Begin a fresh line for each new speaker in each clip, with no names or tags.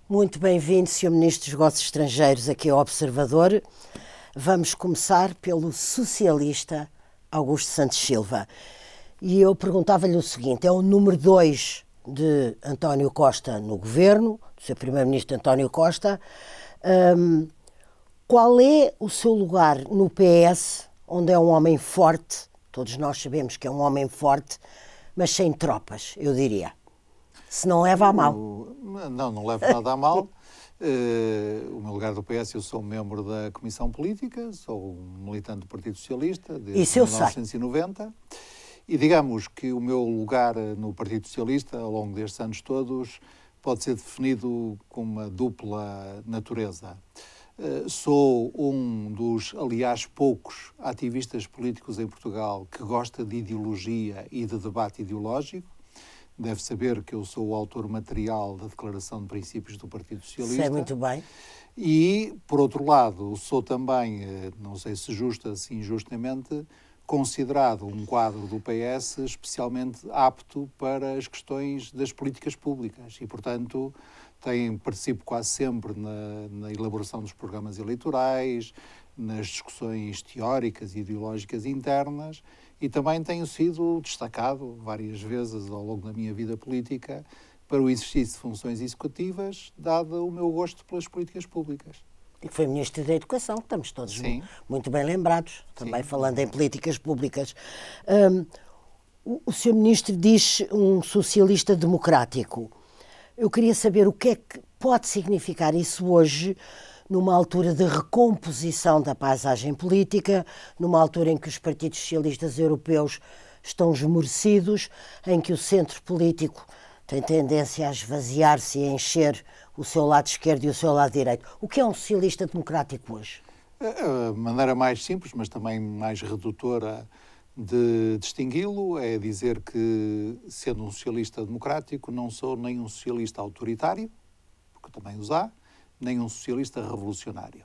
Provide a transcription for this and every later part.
Muito bem-vindo, Sr. Ministro dos Negócios Estrangeiros, aqui ao Observador. Vamos começar pelo socialista Augusto Santos Silva. E eu perguntava-lhe o seguinte: é o número 2 de António Costa no governo, do Sr. Primeiro-Ministro António Costa. Qual é o seu lugar no PS, onde é um homem forte? Todos nós sabemos que é um homem forte, mas sem tropas, eu diria. Se não leva a mal.
Não leva nada a mal. O meu lugar do PS, eu sou membro da Comissão Política, sou um militante do Partido Socialista desde 1990. E digamos que o meu lugar no Partido Socialista, ao longo destes anos todos, pode ser definido com uma dupla natureza. Sou um dos, aliás, poucos ativistas políticos em Portugal que gosta de ideologia e de debate ideológico. Deve saber que eu sou o autor material da Declaração de Princípios do Partido Socialista.
Sei muito bem.
E, por outro lado, sou também, não sei se justa, se injustamente, considerado um quadro do PS especialmente apto para as questões das políticas públicas e, portanto, participo quase sempre na elaboração dos programas eleitorais, nas discussões teóricas e ideológicas internas, e também tenho sido destacado várias vezes ao longo da minha vida política para o exercício de funções executivas, dado o meu gosto pelas políticas públicas.
E foi Ministro da Educação, estamos todos muito bem lembrados, também falando em políticas públicas. O Sr. Ministro diz um socialista democrático. Eu queria saber o que é que pode significar isso hoje, numa altura de recomposição da paisagem política, numa altura em que os partidos socialistas europeus estão esmorecidos, em que o centro político tem tendência a esvaziar-se e a encher o seu lado esquerdo e o seu lado direito. O que é um socialista democrático hoje?
A maneira mais simples, mas também mais redutora de distingui-lo é dizer que, sendo um socialista democrático, não sou nem um socialista autoritário, porque também os há, nem um socialista revolucionário.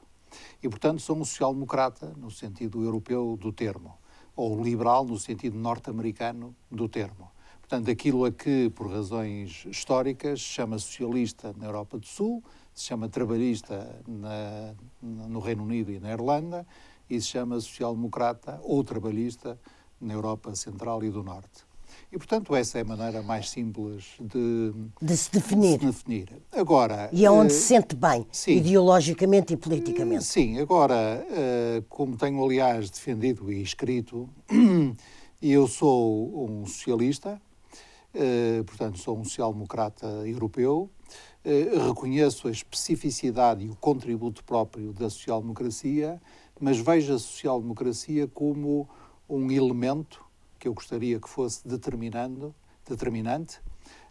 E, portanto, sou um social-democrata no sentido europeu do termo, ou liberal no sentido norte-americano do termo. Portanto, aquilo a que, por razões históricas, se chama socialista na Europa do Sul, se chama trabalhista no Reino Unido e na Irlanda, e se chama social-democrata ou trabalhista na Europa Central e do Norte. E, portanto, essa é a maneira mais simples
de se definir.
Agora,
e é onde se sente bem, ideologicamente e politicamente.
Sim, agora, como tenho, aliás, defendido e escrito, eu sou um socialista, portanto, sou um social-democrata europeu, reconheço a especificidade e o contributo próprio da social-democracia, mas vejo a social-democracia como um elemento que eu gostaria que fosse determinante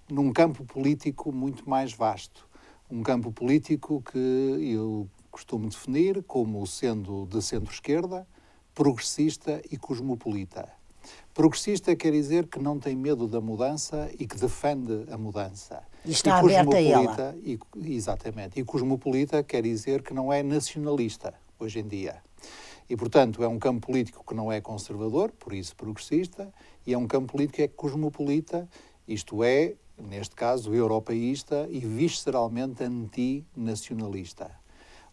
num campo político muito mais vasto. Um campo político que eu costumo definir como sendo de centro-esquerda, progressista e cosmopolita. Progressista quer dizer que não tem medo da mudança e que defende a mudança.
E está aberta a ela.
Exatamente. E cosmopolita quer dizer que não é nacionalista hoje em dia. E, portanto, é um campo político que não é conservador, por isso progressista, e é um campo político que é cosmopolita, isto é, neste caso, europeísta e visceralmente antinacionalista.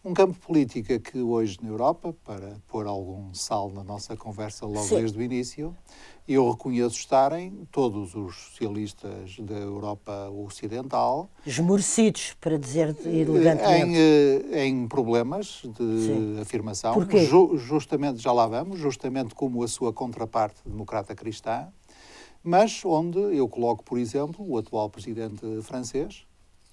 Um campo político que hoje na Europa, para pôr algum sal na nossa conversa logo desde o início, eu reconheço estarem todos os socialistas da Europa Ocidental
esmorecidos, para dizer elegantemente.
Em problemas de afirmação.
Porquê?
Justamente, já lá vamos, justamente como a sua contraparte democrata cristã, mas onde eu coloco, por exemplo, o atual presidente francês,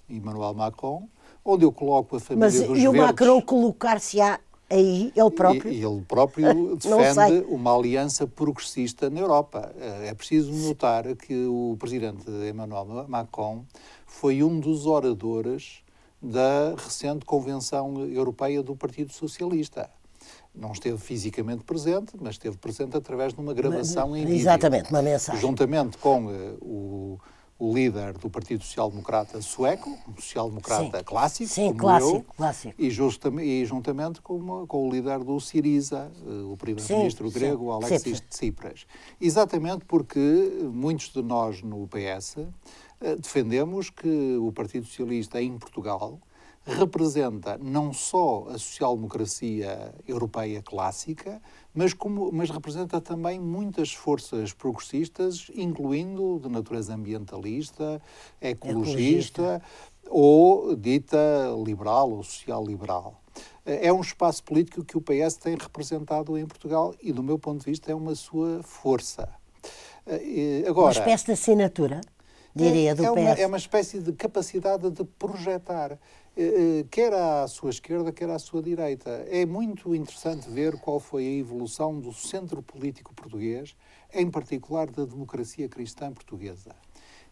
Emmanuel Macron, onde eu coloco a família dos Verdes.
Mas e o Macron colocar-se-á aí, ele próprio?
E ele próprio defende uma aliança progressista na Europa. É preciso notar que o presidente Emmanuel Macron foi um dos oradores da recente Convenção Europeia do Partido Socialista. Não esteve fisicamente presente, mas esteve presente através de uma gravação em vídeo.
Exatamente, uma mensagem.
Juntamente com o líder do Partido Social Democrata sueco, um social-democrata clássico,
clássico.
E juntamente com o líder do Syriza, o primeiro-ministro grego, Alexis Tsipras. Exatamente porque muitos de nós no PS defendemos que o Partido Socialista em Portugal representa não só a social-democracia europeia clássica, mas representa também muitas forças progressistas, incluindo de natureza ambientalista, ecologista ou dita liberal ou social-liberal. É um espaço político que o PS tem representado em Portugal e, do meu ponto de vista, é uma sua força.
Agora, uma espécie de assinatura, diria, do PS.
É uma espécie de capacidade de projetar, quer à sua esquerda, quer à sua direita. É muito interessante ver qual foi a evolução do centro político português, em particular da democracia cristã portuguesa.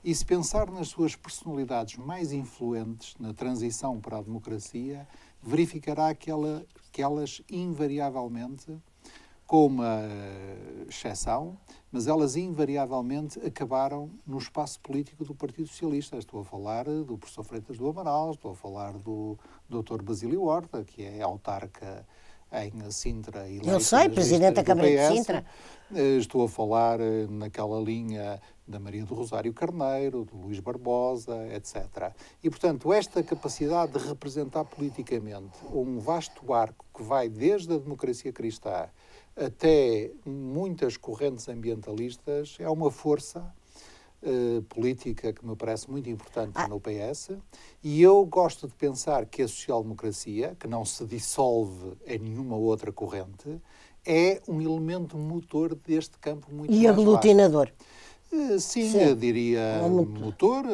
E se pensar nas suas personalidades mais influentes na transição para a democracia, verificará que elas invariavelmente, com uma exceção, mas elas invariavelmente acabaram no espaço político do Partido Socialista. Estou a falar do professor Freitas do Amaral, estou a falar do Dr. Basílio Horta, que é autarca em Sintra e
eu sei, Presidente da Câmara de Sintra.
Estou a falar naquela linha da Maria do Rosário Carneiro, do Luís Barbosa, etc. E, portanto, esta capacidade de representar politicamente um vasto arco que vai desde a democracia cristã até muitas correntes ambientalistas é uma força política que me parece muito importante no PS, e eu gosto de pensar que a social-democracia, que não se dissolve em nenhuma outra corrente, é um elemento motor deste campo muito
e aglutinador.
Sim, eu diria motor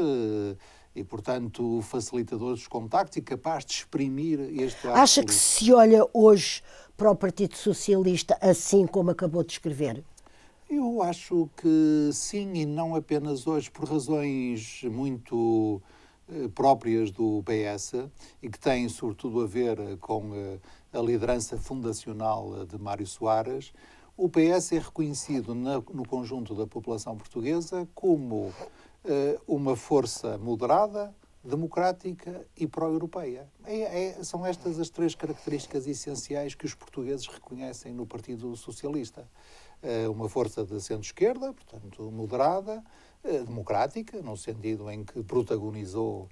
e, portanto, facilitador dos contactos e capaz de exprimir este ato
Acha político. Que se olha hoje para o Partido Socialista assim como acabou de escrever?
Eu acho que sim, e não apenas hoje, por razões muito próprias do PS e que têm sobretudo a ver com a liderança fundacional de Mário Soares. O PS é reconhecido no conjunto da população portuguesa como uma força moderada, democrática e pró-europeia. São estas as três características essenciais que os portugueses reconhecem no Partido Socialista. Uma força de centro-esquerda, portanto, moderada, democrática, no sentido em que protagonizou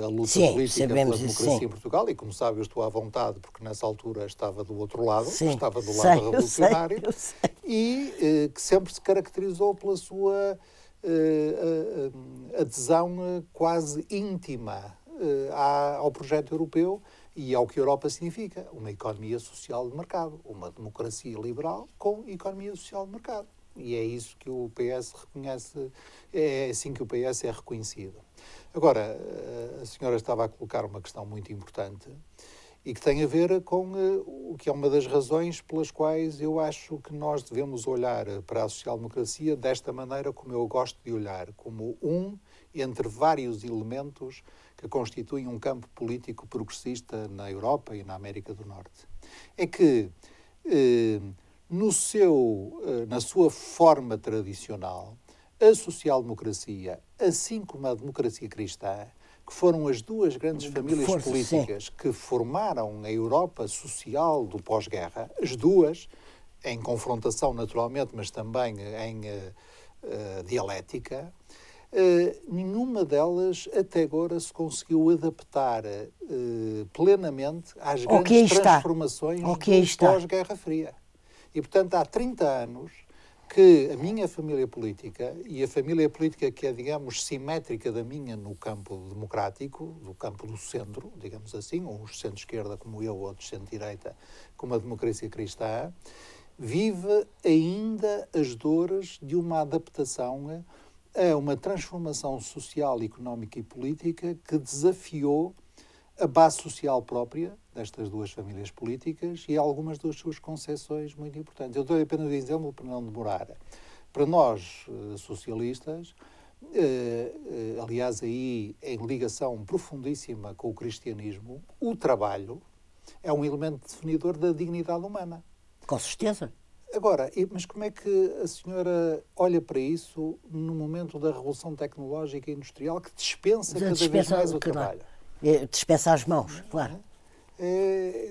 a luta política pela democracia em Portugal, e como sabe eu estou à vontade porque nessa altura estava do outro lado, estava do lado revolucionário,
eu sei.
E que sempre se caracterizou pela sua adesão quase íntima ao projeto europeu e ao que a Europa significa, uma economia social de mercado, uma democracia liberal com economia social de mercado. E é isso que o PS reconhece, é assim que o PS é reconhecido. Agora, a senhora estava a colocar uma questão muito importante e que tem a ver com o que é uma das razões pelas quais eu acho que nós devemos olhar para a social-democracia desta maneira como eu gosto de olhar, como um entre vários elementos que constituem um campo político progressista na Europa e na América do Norte. É que, na sua forma tradicional, a social-democracia, assim como a democracia cristã, que foram as duas grandes famílias políticas que formaram a Europa social do pós-guerra, as duas, em confrontação naturalmente, mas também em dialética, nenhuma delas até agora se conseguiu adaptar plenamente às grandes transformações do pós-Guerra Fria. E, portanto, há 30 anos que a minha família política, e a família política que é, digamos, simétrica da minha no campo democrático, no campo do centro, digamos assim, uns de centro-esquerda como eu, outros de centro-direita, como a democracia cristã, vive ainda as dores de uma adaptação a uma transformação social, económica e política que desafiou a base social própria destas duas famílias políticas e algumas das suas concepções muito importantes. Eu dou apenas um exemplo para não demorar. Para nós, socialistas, aliás, aí em ligação profundíssima com o cristianismo, o trabalho é um elemento definidor da dignidade humana.
Com certeza.
Agora, mas como é que a senhora olha para isso no momento da revolução tecnológica e industrial que dispensa cada vez mais o trabalho?
Dispensa as mãos, claro.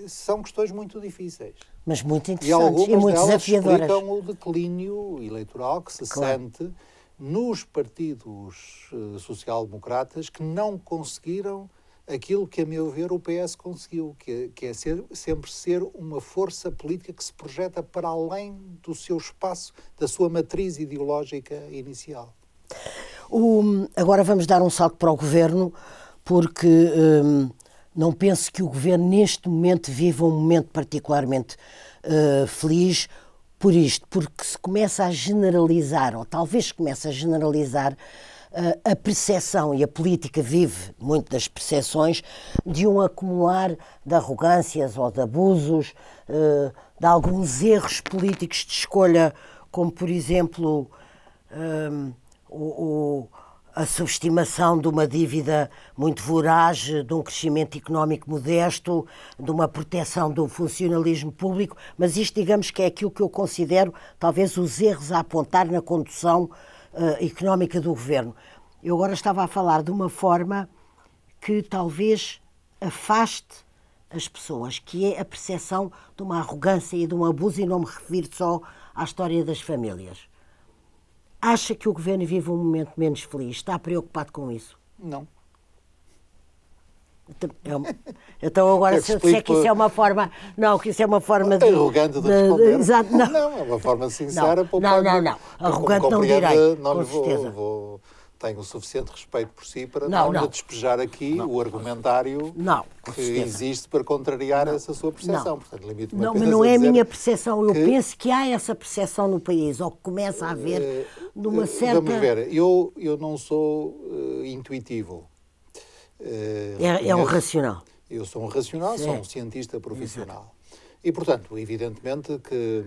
São questões muito difíceis.
Mas muito interessantes e muito desafiadoras.
Explicam o declínio eleitoral que se sente nos partidos social-democratas que não conseguiram aquilo que, a meu ver, o PS conseguiu, que é sempre ser uma força política que se projeta para além do seu espaço, da sua matriz ideológica inicial.
Agora vamos dar um salto para o Governo, porque não penso que o Governo neste momento viva um momento particularmente feliz por isto, porque se começa a generalizar, ou talvez comece a generalizar, a percepção, e a política vive muito das percepções, de um acumular de arrogâncias ou de abusos, de alguns erros políticos de escolha, como por exemplo a subestimação de uma dívida muito voraz, de um crescimento económico modesto, de uma proteção do funcionalismo público, mas isto, digamos, que é aquilo que eu considero talvez os erros a apontar na condução económica do Governo. Eu agora estava a falar de uma forma que talvez afaste as pessoas, que é a percepção de uma arrogância e de um abuso, e não me refiro só à história das famílias. Acha que o Governo vive um momento menos feliz? Está preocupado com isso?
Não.
Então agora, se eu disser que isso é uma forma... Não, que isso é uma forma de...
Arrogante de responder.
Exato, não.
Não, é uma forma sincera.
Não. Arrogante não direi, com certeza.
Tenho o suficiente respeito por si para não lhe despejar aqui o argumentário que existe para contrariar essa sua percepção. Portanto, limito-me
mas não é a minha percepção. Eu penso que há essa percepção no país, ou que começa a haver numa certa...
Vamos ver, eu não sou intuitivo.
É um racional.
Eu sou um racional, sou um cientista profissional. Exato. E, portanto, evidentemente que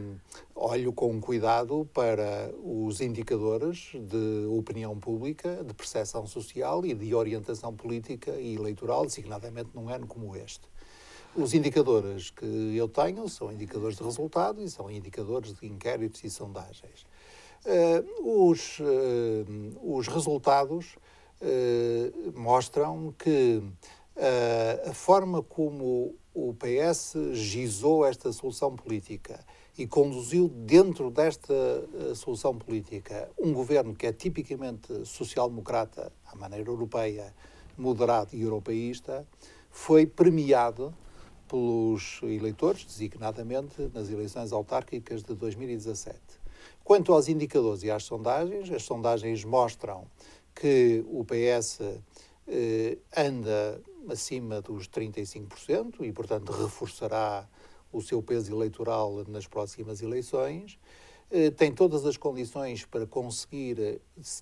olho com cuidado para os indicadores de opinião pública, de percepção social e de orientação política e eleitoral, designadamente num ano como este. Os indicadores que eu tenho são indicadores de resultado e são indicadores de inquéritos e sondagens. Os resultados mostram que a forma como o PS gizou esta solução política e conduziu dentro desta solução política um governo que é tipicamente social-democrata, à maneira europeia, moderado e europeísta, foi premiado pelos eleitores, designadamente nas eleições autárquicas de 2017. Quanto aos indicadores e às sondagens, as sondagens mostram que o PS anda acima dos 35% e, portanto, reforçará o seu peso eleitoral nas próximas eleições. Tem todas as condições para conseguir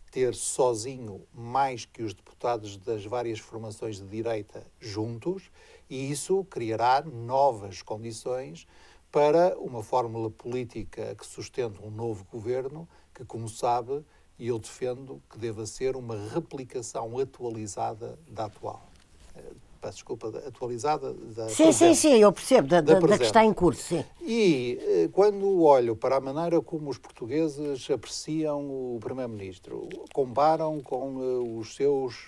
ter sozinho mais que os deputados das várias formações de direita juntos, e isso criará novas condições para uma fórmula política que sustente um novo governo que, como sabe, e eu defendo que deva ser uma replicação atualizada da atual. Peço desculpa, atualizada da presente.
Sim, eu percebo, da que está em curso, sim.
E quando olho para a maneira como os portugueses apreciam o Primeiro-Ministro, comparam com os seus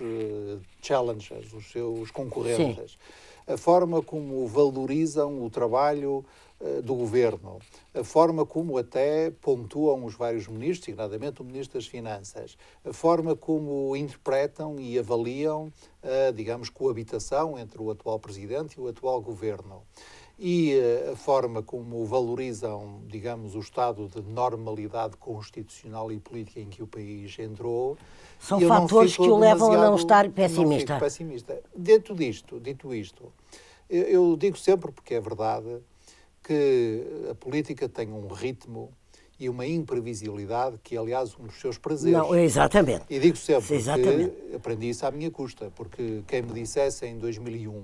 challengers, os seus concorrentes, a forma como valorizam o trabalho do Governo, a forma como até pontuam os vários ministros, designadamente o Ministro das Finanças, a forma como interpretam e avaliam a, digamos, coabitação entre o atual Presidente e o atual Governo, e a forma como valorizam, digamos, o estado de normalidade constitucional e política em que o país entrou.
São fatores que o levam a não estar pessimista.
Não fico pessimista. Dito isto, eu digo sempre, porque é verdade, que a política tem um ritmo e uma imprevisibilidade que é, aliás, um dos seus prazeres.
Não, exatamente.
E digo sempre que aprendi isso à minha custa, porque quem me dissesse em 2001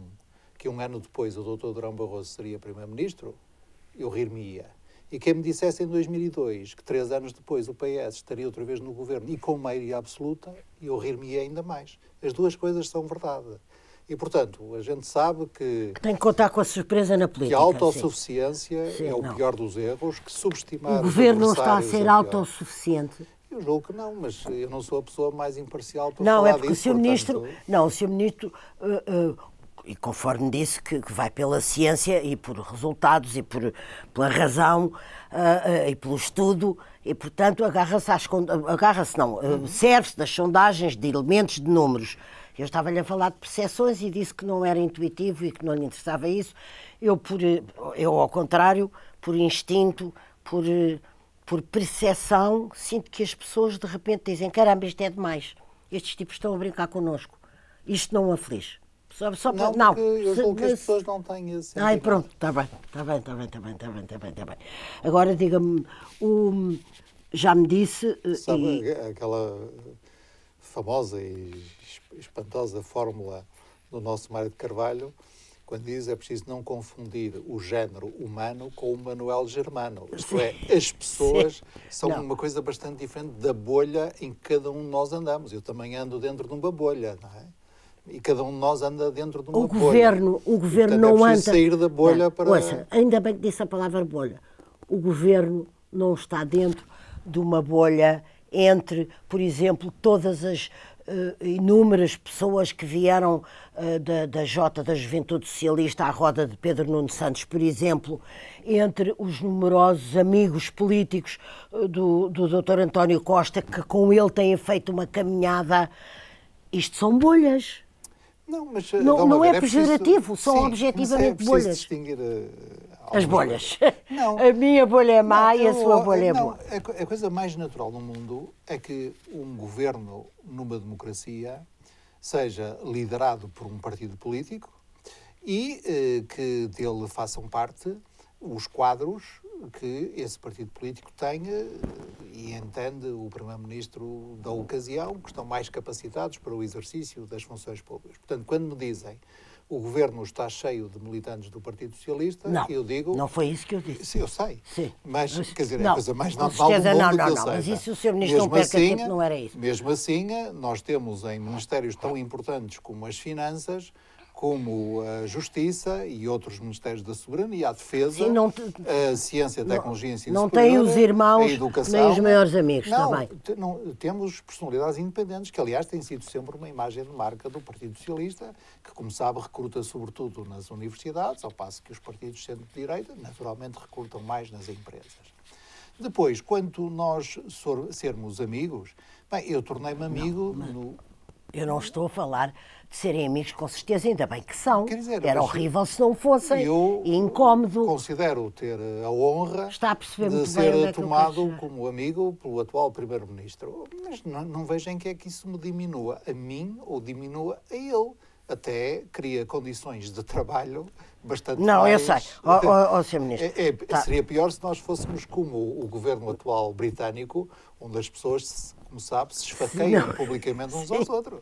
que um ano depois o Dr. Durão Barroso seria Primeiro-Ministro, eu rir-me-ia. E quem me dissesse em 2002 que 3 anos depois o PS estaria outra vez no governo e com maioria absoluta, eu rir-me-ia ainda mais. As duas coisas são verdade. E, portanto, a gente sabe que
tem que contar com a surpresa na política.
Que a autossuficiência é o pior dos erros, que subestimar
o governo não está a ser autossuficiente.
Eu julgo que não, mas eu não sou a pessoa mais imparcial para
falar
disso.
Não, é porque o Sr. Ministro... Não, o Sr. Ministro... e conforme disse, que vai pela ciência e por resultados e pela razão e pelo estudo, e, portanto, serve-se das sondagens, de elementos, de números. Eu estava-lhe a falar de percepções e disse que não era intuitivo e que não lhe interessava isso. Eu, ao contrário, por instinto, por percepção, sinto que as pessoas de repente dizem: caramba, isto é demais. Estes tipos estão a brincar connosco. Isto não me aflige.
Não. Eu julgo que as pessoas não têm esse sentimento.
Ai, pronto, está bem. Agora, diga-me, já me disse...
Sabe aquela famosa e espantosa fórmula do nosso Mário de Carvalho, quando diz: é preciso não confundir o género humano com o Manuel Germano. Isto é, as pessoas são uma coisa bastante diferente da bolha em que cada um de nós andamos. Eu também ando dentro de uma bolha, não é? E cada um de nós anda dentro de uma bolha.
O governo
portanto,
não anda...
sair da bolha para...
Ouça, ainda bem que disse a palavra bolha. O governo não está dentro de uma bolha entre, por exemplo, todas as inúmeras pessoas que vieram da Juventude Socialista à roda de Pedro Nuno Santos, por exemplo, entre os numerosos amigos políticos do Dr. António Costa, que com ele têm feito uma caminhada. Isto são bolhas.
Não, mas
não é pejorativo, são objetivamente bolhas.
Distinguir
as bolhas.
Não.
A minha bolha é má e a sua bolha é boa.
A coisa mais natural no mundo é que um governo numa democracia seja liderado por um partido político e que dele façam parte os quadros que esse partido político tenha e entende o Primeiro-Ministro da ocasião, que estão mais capacitados para o exercício das funções públicas. Portanto, quando me dizem o governo está cheio de militantes do Partido Socialista, eu digo...
Não foi isso que eu disse.
Sim, eu sei.
Sim.
Mas, quer dizer, é a coisa mais normal do mundo que eu sei.
Mas isso o Sr. Ministro não perca tempo, não era isso.
Mesmo assim, nós temos em ministérios tão importantes como as Finanças, como a Justiça e outros Ministérios da Soberania, a Defesa, a Ciência, a Tecnologia e Ensino
Superior,
não
tem os irmãos,
a Educação,
nem os maiores amigos, também.
Temos personalidades independentes, que aliás têm sido sempre uma imagem de marca do Partido Socialista, que, como sabe, recruta sobretudo nas universidades, ao passo que os partidos centro de direita, naturalmente, recrutam mais nas empresas. Depois, quanto nós sermos amigos, bem, eu tornei-me amigo
Eu não estou a falar de serem amigos, com certeza, ainda bem que são.
Quer dizer,
era horrível se não fossem. E incómodo.
Considero ter a honra de ser tomado como amigo pelo atual Primeiro-Ministro. Mas não vejo em que é que isso me diminua a mim ou diminua a ele. Até cria condições de trabalho bastante mais...
Não, eu sei. Sr. Ministro.
Seria pior se nós fôssemos como o governo atual britânico, onde as pessoas, como sabe, se esfaqueiam publicamente uns aos outros.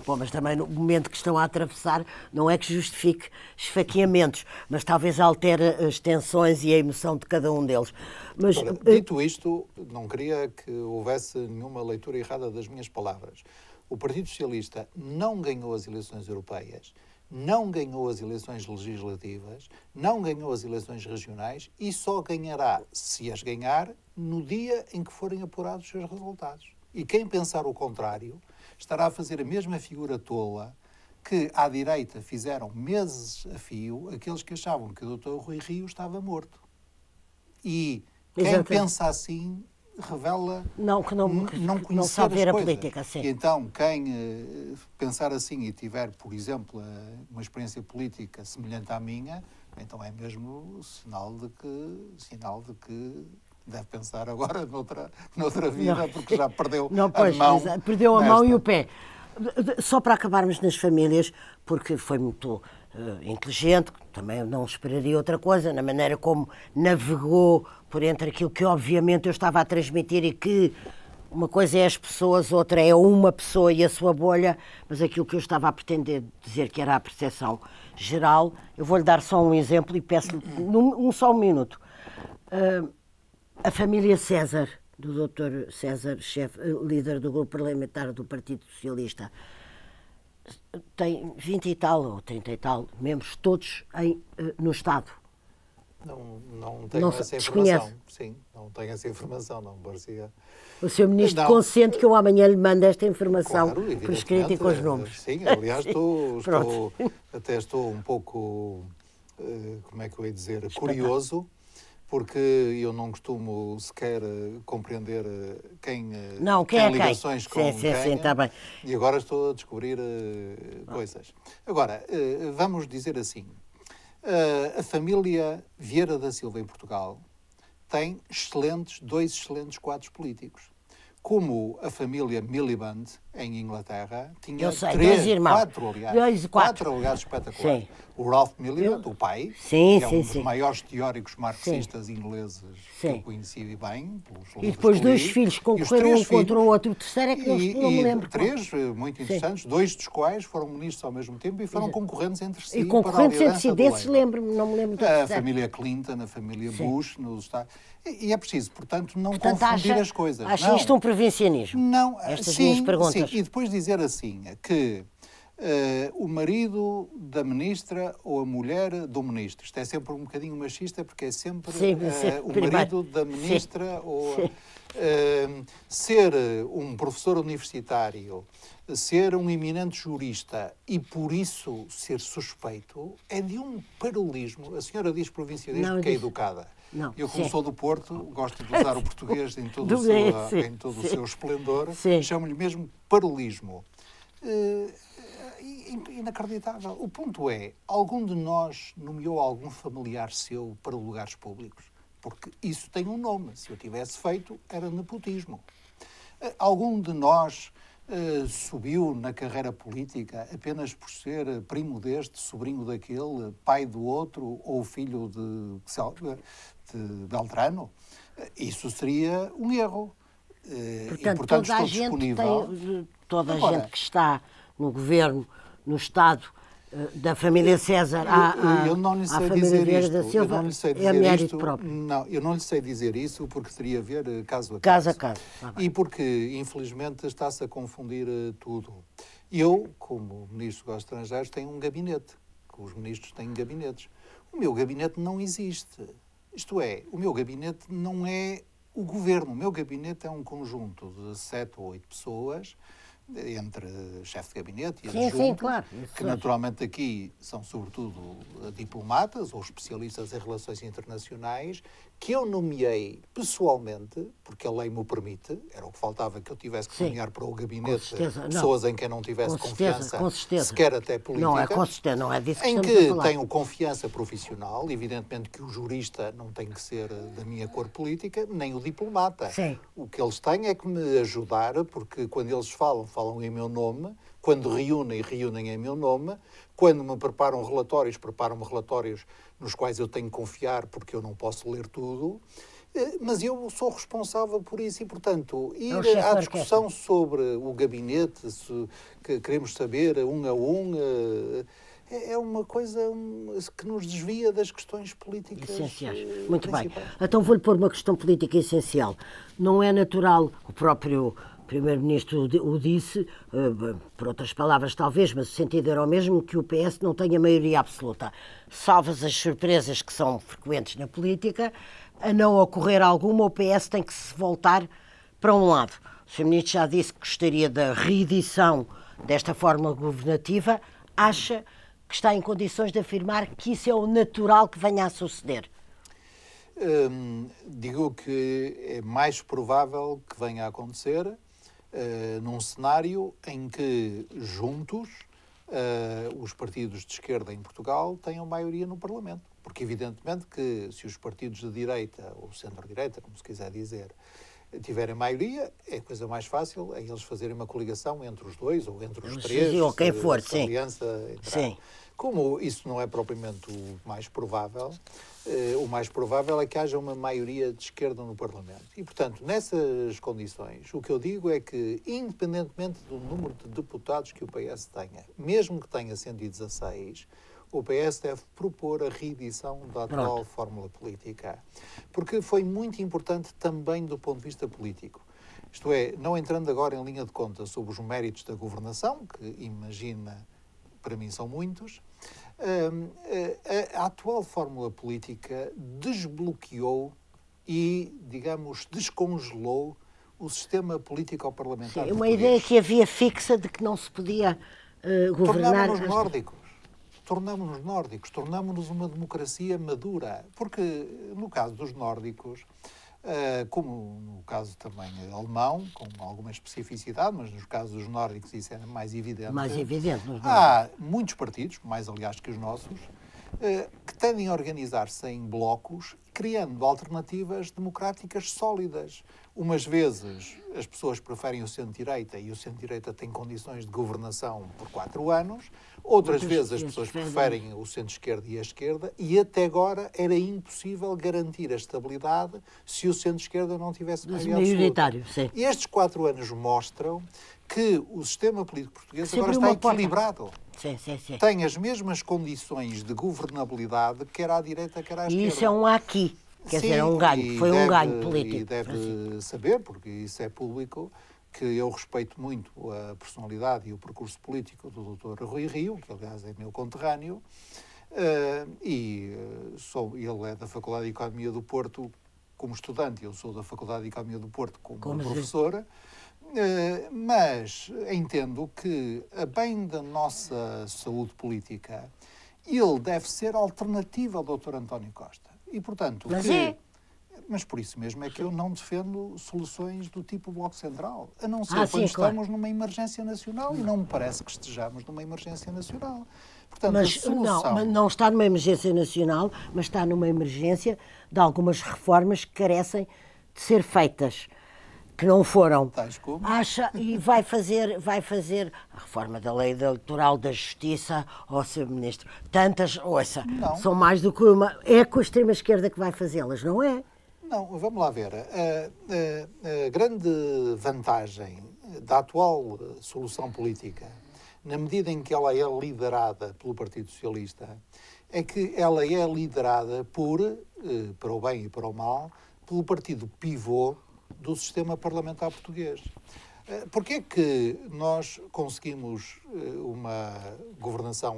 Bom, mas também no momento que estão a atravessar, não é que justifique esfaqueamentos, mas talvez altere as tensões e a emoção de cada um deles. Mas,
dito isto, não queria que houvesse nenhuma leitura errada das minhas palavras. O Partido Socialista não ganhou as eleições europeias, não ganhou as eleições legislativas, não ganhou as eleições regionais e só ganhará, se as ganhar, no dia em que forem apurados os seus resultados. E quem pensar o contrário estará a fazer a mesma figura tola que à direita fizeram meses a fio aqueles que achavam que o Dr. Rui Rio estava morto. E quem pensa assim revela não conhecer
sabe ver
as
a política. Sim.
E então, quem pensar assim e tiver, por exemplo, uma experiência política semelhante à minha, então é mesmo sinal de que deve pensar agora noutra vida, porque já perdeu a mão.
Perdeu a mão e o pé. Só para acabarmos nas famílias, porque foi muito inteligente, também não esperaria outra coisa, na maneira como navegou por entre aquilo que obviamente eu estava a transmitir e que uma coisa é as pessoas, outra é uma pessoa e a sua bolha, mas aquilo que eu estava a pretender dizer que era a percepção geral, eu vou-lhe dar só um exemplo e peço-lhe só um minuto. A família César, do Dr. César, líder do grupo parlamentar do Partido Socialista, tem 20 e tal, ou 30 e tal, membros, todos no Estado.
Não tenho essa informação. Sim, não tenho essa informação, não parecia.
O Sr. Ministro consente que eu amanhã lhe mande esta informação por escrito e com os números.
Sim, aliás, estou um pouco, como é que eu ia dizer, curioso, porque eu não costumo sequer compreender quem
quem
tem
é
ligações
quem?
com
Sim,
quem,
está bem.
e agora estou a descobrir coisas. Agora, vamos dizer assim, a família Vieira da Silva em Portugal tem dois excelentes quadros políticos. Como a família Miliband, em Inglaterra, tinha quatro aliados espetaculares. Sim. O Ralph Miliband, o pai, que é um dos maiores teóricos marxistas ingleses que eu conheci bem.
E depois dois filhos concorreram um contra o outro. O terceiro é que não me lembro.
Três muito interessantes, dois dos quais foram ministros ao mesmo tempo e foram concorrentes entre si.
E concorrentes entre si, desses lembro-me, não me lembro do terceiro.
A família Clinton, a família Bush, nos Estados. E é preciso, portanto, não confundir as coisas.
Acha isto um provincianismo?
Não,
estas minhas perguntas.
Sim. E depois dizer assim, que o marido da ministra ou a mulher do ministro, isto é sempre um bocadinho machista, porque é sempre o marido da ministra ou ser um professor universitário, ser um eminente jurista e por isso ser suspeito é de um parolismo. A senhora diz provincialismo porque é educada.
Não,
eu, como sou do Porto, gosto de usar o português em todo o seu esplendor, chamo-lhe mesmo parolismo. Inacreditável. O ponto é, algum de nós nomeou algum familiar seu para lugares públicos? Porque isso tem um nome. Se eu tivesse feito, era nepotismo. Algum de nós subiu na carreira política apenas por ser primo deste, sobrinho daquele, pai do outro ou filho de Beltrano? Isso seria um erro.
Portanto, toda a gente que está no governo, no Estado da família César à família Vieira da Silva, é mérito próprio.
Não, eu não lhe sei dizer isso porque teria a ver caso a
caso.
E porque, infelizmente, está-se a confundir tudo. Eu, como Ministro dos Estrangeiros, tenho um gabinete. Os ministros têm gabinetes. O meu gabinete não existe. Isto é, o meu gabinete não é o governo. O meu gabinete é um conjunto de 7 ou 8 pessoas, entre chefe de gabinete e adjunto,
claro.
que naturalmente aqui são sobretudo diplomatas ou especialistas em relações internacionais, que eu nomeei pessoalmente, porque a lei me o permite, era o que faltava que eu tivesse que nomear para o gabinete pessoas em quem não tivesse confiança, sequer até política.
Não é com certeza, não é disso que
em
estamos a
que
falar.
tenho confiança profissional, evidentemente que o jurista não tem que ser da minha cor política, nem o diplomata.
Sim.
O que eles têm é que me ajudar, porque quando eles falam em meu nome, quando reúnem em meu nome, quando me preparam-me relatórios nos quais eu tenho que confiar, porque eu não posso ler tudo, mas eu sou responsável por isso e, portanto, ir à discussão sobre o gabinete, que queremos saber um a um, é uma coisa que nos desvia das questões políticas
essenciais. Muito
principais.
bem. Então vou-lhe pôr uma questão política essencial. Não é natural, o próprio Primeiro-Ministro o disse, por outras palavras talvez, mas o sentido era o mesmo, que o PS não tenha maioria absoluta. Salvas as surpresas que são frequentes na política, a não ocorrer alguma, o PS tem que se voltar para um lado. O Sr. Ministro já disse que gostaria da reedição desta fórmula governativa. Acha que está em condições de afirmar que isso é o natural que venha a suceder?
Digo que é mais provável que venha a acontecer num cenário em que, juntos, os partidos de esquerda em Portugal tenham maioria no Parlamento. Porque, evidentemente, que se os partidos de direita, ou centro-direita, como se quiser dizer, tiverem maioria, é a coisa mais fácil, é eles fazerem uma coligação entre os dois, ou entre os três,
ou quem for,
aliança entrar. Como isso não é propriamente o mais provável é que haja uma maioria de esquerda no Parlamento. E, portanto, nessas condições, o que eu digo é que, independentemente do número de deputados que o PS tenha, mesmo que tenha 116, o PS deve propor a reedição da atual fórmula política. Porque foi muito importante também do ponto de vista político. Isto é, não entrando agora em linha de conta sobre os méritos da governação, que imagina, para mim são muitos, a atual fórmula política desbloqueou e, digamos, descongelou o sistema político-parlamentar.
Uma ideia que havia fixa de que não se podia governar.
Tornava-nos nórdicos. tornamos-nos nórdicos, tornamos-nos uma democracia madura. Porque, no caso dos nórdicos, como no caso também alemão, com alguma especificidade, mas nos casos dos nórdicos isso era mais evidente.
Mais evidente.
Há muitos partidos, mais aliás que os nossos, que tendem a organizar-se em blocos, criando alternativas democráticas sólidas. Umas vezes as pessoas preferem o centro-direita e o centro-direita tem condições de governação por 4 anos, outras vezes as pessoas preferem o centro-esquerda e a esquerda, e até agora era impossível garantir a estabilidade se o centro-esquerda não tivesse maioria
maioritário. Sim.
E estes 4 anos mostram que o sistema político português agora está equilibrado.
Sim.
Tem as mesmas condições de governabilidade, quer à direita, quer à esquerda.
E isso é um aqui. Quer dizer, é um ganho. Foi um ganho político.
E deve saber, porque isso é público, que eu respeito muito a personalidade e o percurso político do Dr. Rui Rio, que aliás é meu conterrâneo, ele é da Faculdade de Economia do Porto como estudante, eu sou da Faculdade de Economia do Porto como professora. Mas entendo que, a bem da nossa saúde política, ele deve ser alternativo ao Dr. António Costa. E, portanto, mas por isso mesmo é que eu não defendo soluções do tipo Bloco Central, a não ser quando estamos numa emergência nacional, e não me parece que estejamos numa emergência nacional. Portanto,
mas não está numa emergência nacional, mas está numa emergência de algumas reformas que carecem de ser feitas, que não foram.
Tais como?
E vai fazer a reforma da lei eleitoral, da justiça, ó Sr. Ministro. Tantas, são mais do que uma. É com a extrema-esquerda que vai fazê-las, não é?
Não, vamos lá ver. A grande vantagem da atual solução política, na medida em que ela é liderada pelo Partido Socialista, é que ela é liderada para o bem e para o mal, pelo partido pivô do sistema parlamentar português. Porquê é que nós conseguimos uma governação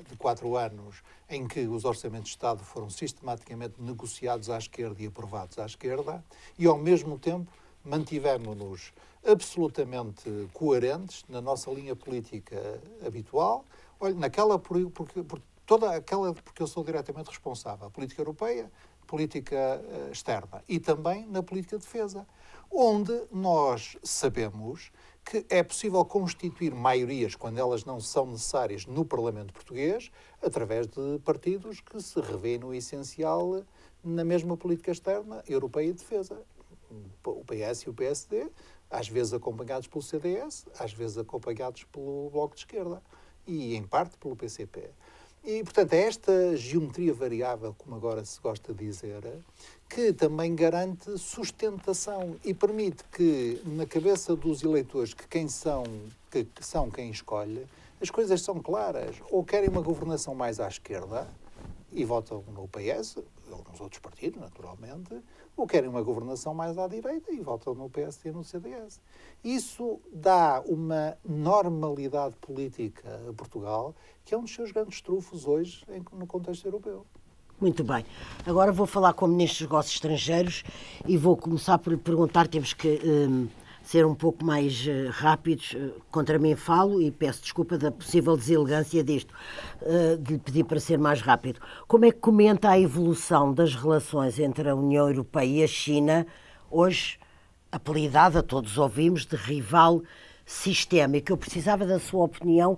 de 4 anos em que os orçamentos de Estado foram sistematicamente negociados à esquerda e aprovados à esquerda e, ao mesmo tempo, mantivemos-nos absolutamente coerentes na nossa linha política habitual? Olha, porque eu sou diretamente responsável, a política europeia, política externa e também na política de defesa, onde nós sabemos que é possível constituir maiorias, quando elas não são necessárias, no Parlamento português, através de partidos que se revêem no essencial na mesma política externa, europeia e de defesa. O PS e o PSD, às vezes acompanhados pelo CDS, às vezes acompanhados pelo Bloco de Esquerda e, em parte, pelo PCP. E, portanto, é esta geometria variável, como agora se gosta de dizer, que também garante sustentação e permite que, na cabeça dos eleitores, que são quem escolhe, as coisas são claras. Ou querem uma governação mais à esquerda e votam no PS, ou nos outros partidos, naturalmente, ou querem uma governação mais à direita e votam no PSD e no CDS. Isso dá uma normalidade política a Portugal, que é um dos seus grandes trunfos hoje no contexto europeu.
Muito bem. Agora vou falar com o Ministro dos Negócios Estrangeiros e vou começar por lhe perguntar, temos que ser um pouco mais rápidos, contra mim falo e peço desculpa da possível deselegância disto, de lhe pedir para ser mais rápido. Como é que comenta a evolução das relações entre a União Europeia e a China, hoje apelidada, todos ouvimos, de rival sistémico? Eu precisava da sua opinião,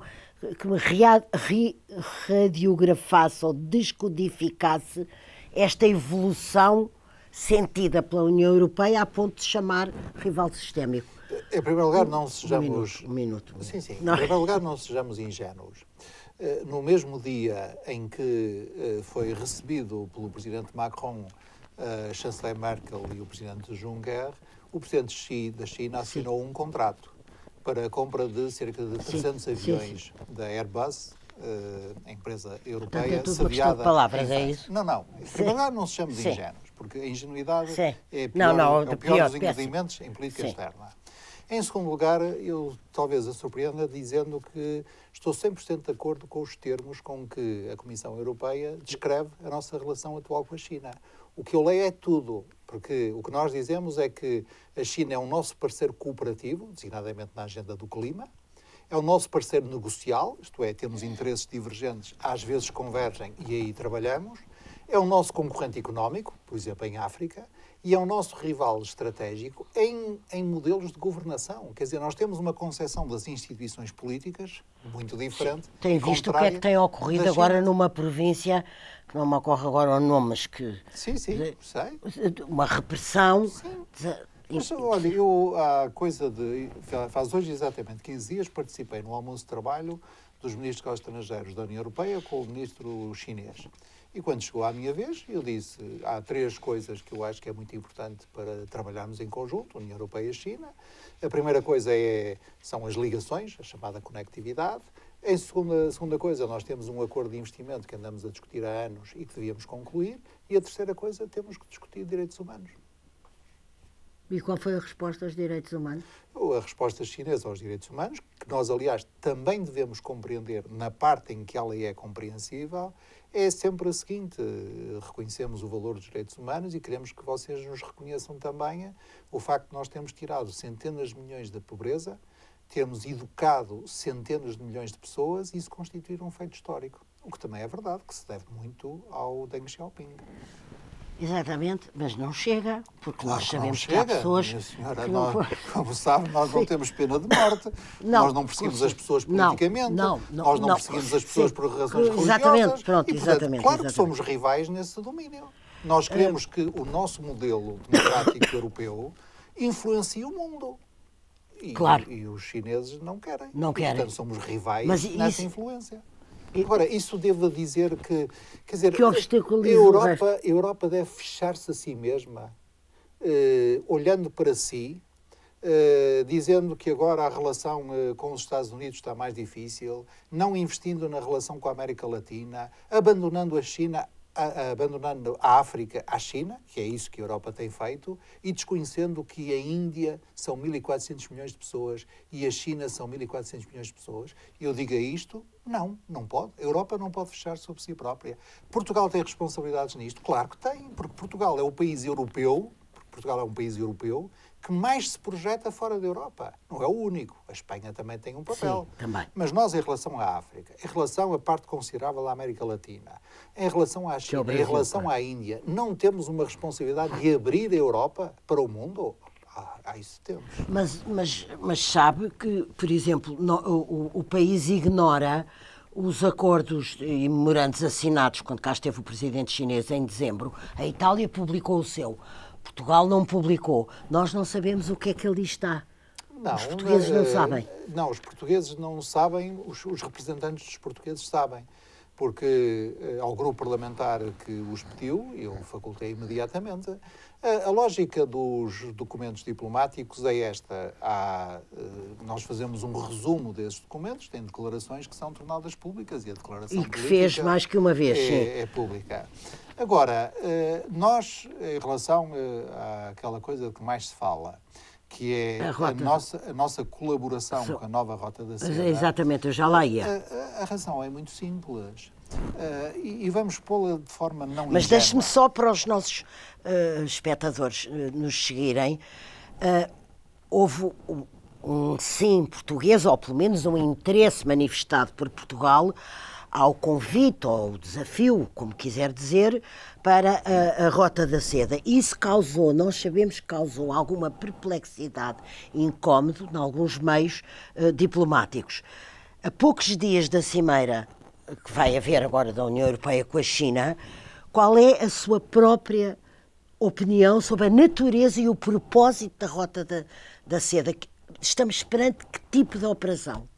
que me radiografasse ou descodificasse esta evolução sentida pela União Europeia a ponto de chamar rival sistémico.
Em primeiro lugar, não sejamos...
Um minuto.
Sim. Não. Em primeiro lugar, não sejamos ingênuos. No mesmo dia em que foi recebido pelo Presidente Macron, a chanceler Merkel e o Presidente Juncker, o Presidente Xi da China assinou um contrato para a compra de cerca de 300 aviões da Airbus, a empresa europeia,
portanto, é tudo uma questão de palavras, é isso?
Não. Em primeiro lugar, não sejamos ingênuos, porque a ingenuidade é o pior dos ingredientes em política externa. Em segundo lugar, eu talvez a surpreenda dizendo que estou 100% de acordo com os termos com que a Comissão Europeia descreve a nossa relação atual com a China. O que eu leio é tudo, porque o que nós dizemos é que a China é um nosso parceiro cooperativo, designadamente na agenda do clima, é o nosso parceiro negocial, isto é, temos interesses divergentes, às vezes convergem e aí trabalhamos, é o nosso concorrente económico, por exemplo, em África, e é o nosso rival estratégico em modelos de governação. Quer dizer, nós temos uma concepção das instituições políticas muito diferente.
Tem visto o que é que tem ocorrido agora numa província, que não me ocorre agora o nome, mas que...
Sim, sei.
Uma repressão...
Sim. Mas, olha, eu há coisa de... Faz hoje exatamente 15 dias participei no almoço de trabalho dos ministros dos estrangeiros da União Europeia com o ministro chinês. E quando chegou à minha vez, eu disse, há 3 coisas que eu acho que é muito importante para trabalharmos em conjunto, União Europeia e China. A primeira coisa são as ligações, a chamada conectividade. Em segunda coisa, nós temos um acordo de investimento que andamos a discutir há anos e que devíamos concluir. E a terceira coisa, temos que discutir direitos humanos.
E qual foi a resposta aos direitos humanos?
A resposta chinesa aos direitos humanos, que nós, aliás, também devemos compreender na parte em que ela é compreensível, é sempre a seguinte: reconhecemos o valor dos direitos humanos e queremos que vocês nos reconheçam também o facto de nós termos tirado centenas de milhões da pobreza, termos educado centenas de milhões de pessoas e isso constituir um feito histórico. O que também é verdade, que se deve muito ao Deng Xiaoping.
Exatamente, mas não chega, porque
claro
nós sabemos
que há pessoas... Minha senhora, como sabe, nós não temos pena de morte, nós não perseguimos as pessoas politicamente, nós não perseguimos as pessoas por razões religiosas.
Exatamente, pronto,
e, portanto, claro que somos rivais nesse domínio. Nós queremos que o nosso modelo democrático europeu influencie o mundo. E os chineses não querem. Portanto, somos rivais nessa influência. Agora, isso devo dizer que, quer dizer, a Europa deve fechar-se a si mesma, olhando para si, dizendo que agora a relação com os Estados Unidos está mais difícil, não investindo na relação com a América Latina, abandonando a China, abandonando a África à China, que é isso que a Europa tem feito, e desconhecendo que a Índia são 1.400 milhões de pessoas e a China são 1.400 milhões de pessoas. E eu digo isto, não pode. A Europa não pode fechar sobre si própria. Portugal tem responsabilidades nisto? Claro que tem, porque Portugal é um país europeu que mais se projeta fora da Europa. Não é o único. A Espanha também tem um papel.
Sim, também.
Mas nós, em relação à África, em relação à parte considerável da América Latina, em relação à China, Brasil, em relação à Índia, não temos uma responsabilidade de abrir a Europa para o mundo? Isso temos.
Mas sabe que, por exemplo, o país ignora os acordos e memorandos assinados quando cá esteve o presidente chinês em dezembro. A Itália publicou o seu. Portugal não publicou. Nós não sabemos o que é que ali está. Os portugueses não sabem.
Não, os portugueses não sabem, os representantes dos portugueses sabem. Porque ao grupo parlamentar que os pediu, eu facultei imediatamente. A lógica dos documentos diplomáticos é esta. Nós fazemos um resumo desses documentos, tem declarações que são tornadas públicas e a declaração
política... E que fez mais que uma vez,
é pública. Agora, nós, em relação àquela coisa que mais se fala, que é a nossa colaboração com a nova Rota da Seda...
Exatamente, eu já lá ia.
A razão é muito simples. E vamos pô-la de forma não ingênua.
Mas deixe-me só para os nossos espectadores nos seguirem. Houve um sim português, ou pelo menos um interesse manifestado por Portugal ao convite, ou ao desafio, como quiser dizer, para a Rota da Seda. Isso causou, nós sabemos que causou alguma perplexidade e incómodo em alguns meios diplomáticos. A poucos dias da cimeira que vai haver agora da União Europeia com a China, qual é a sua própria opinião sobre a natureza e o propósito da Rota da Seda? Estamos perante que tipo de operação?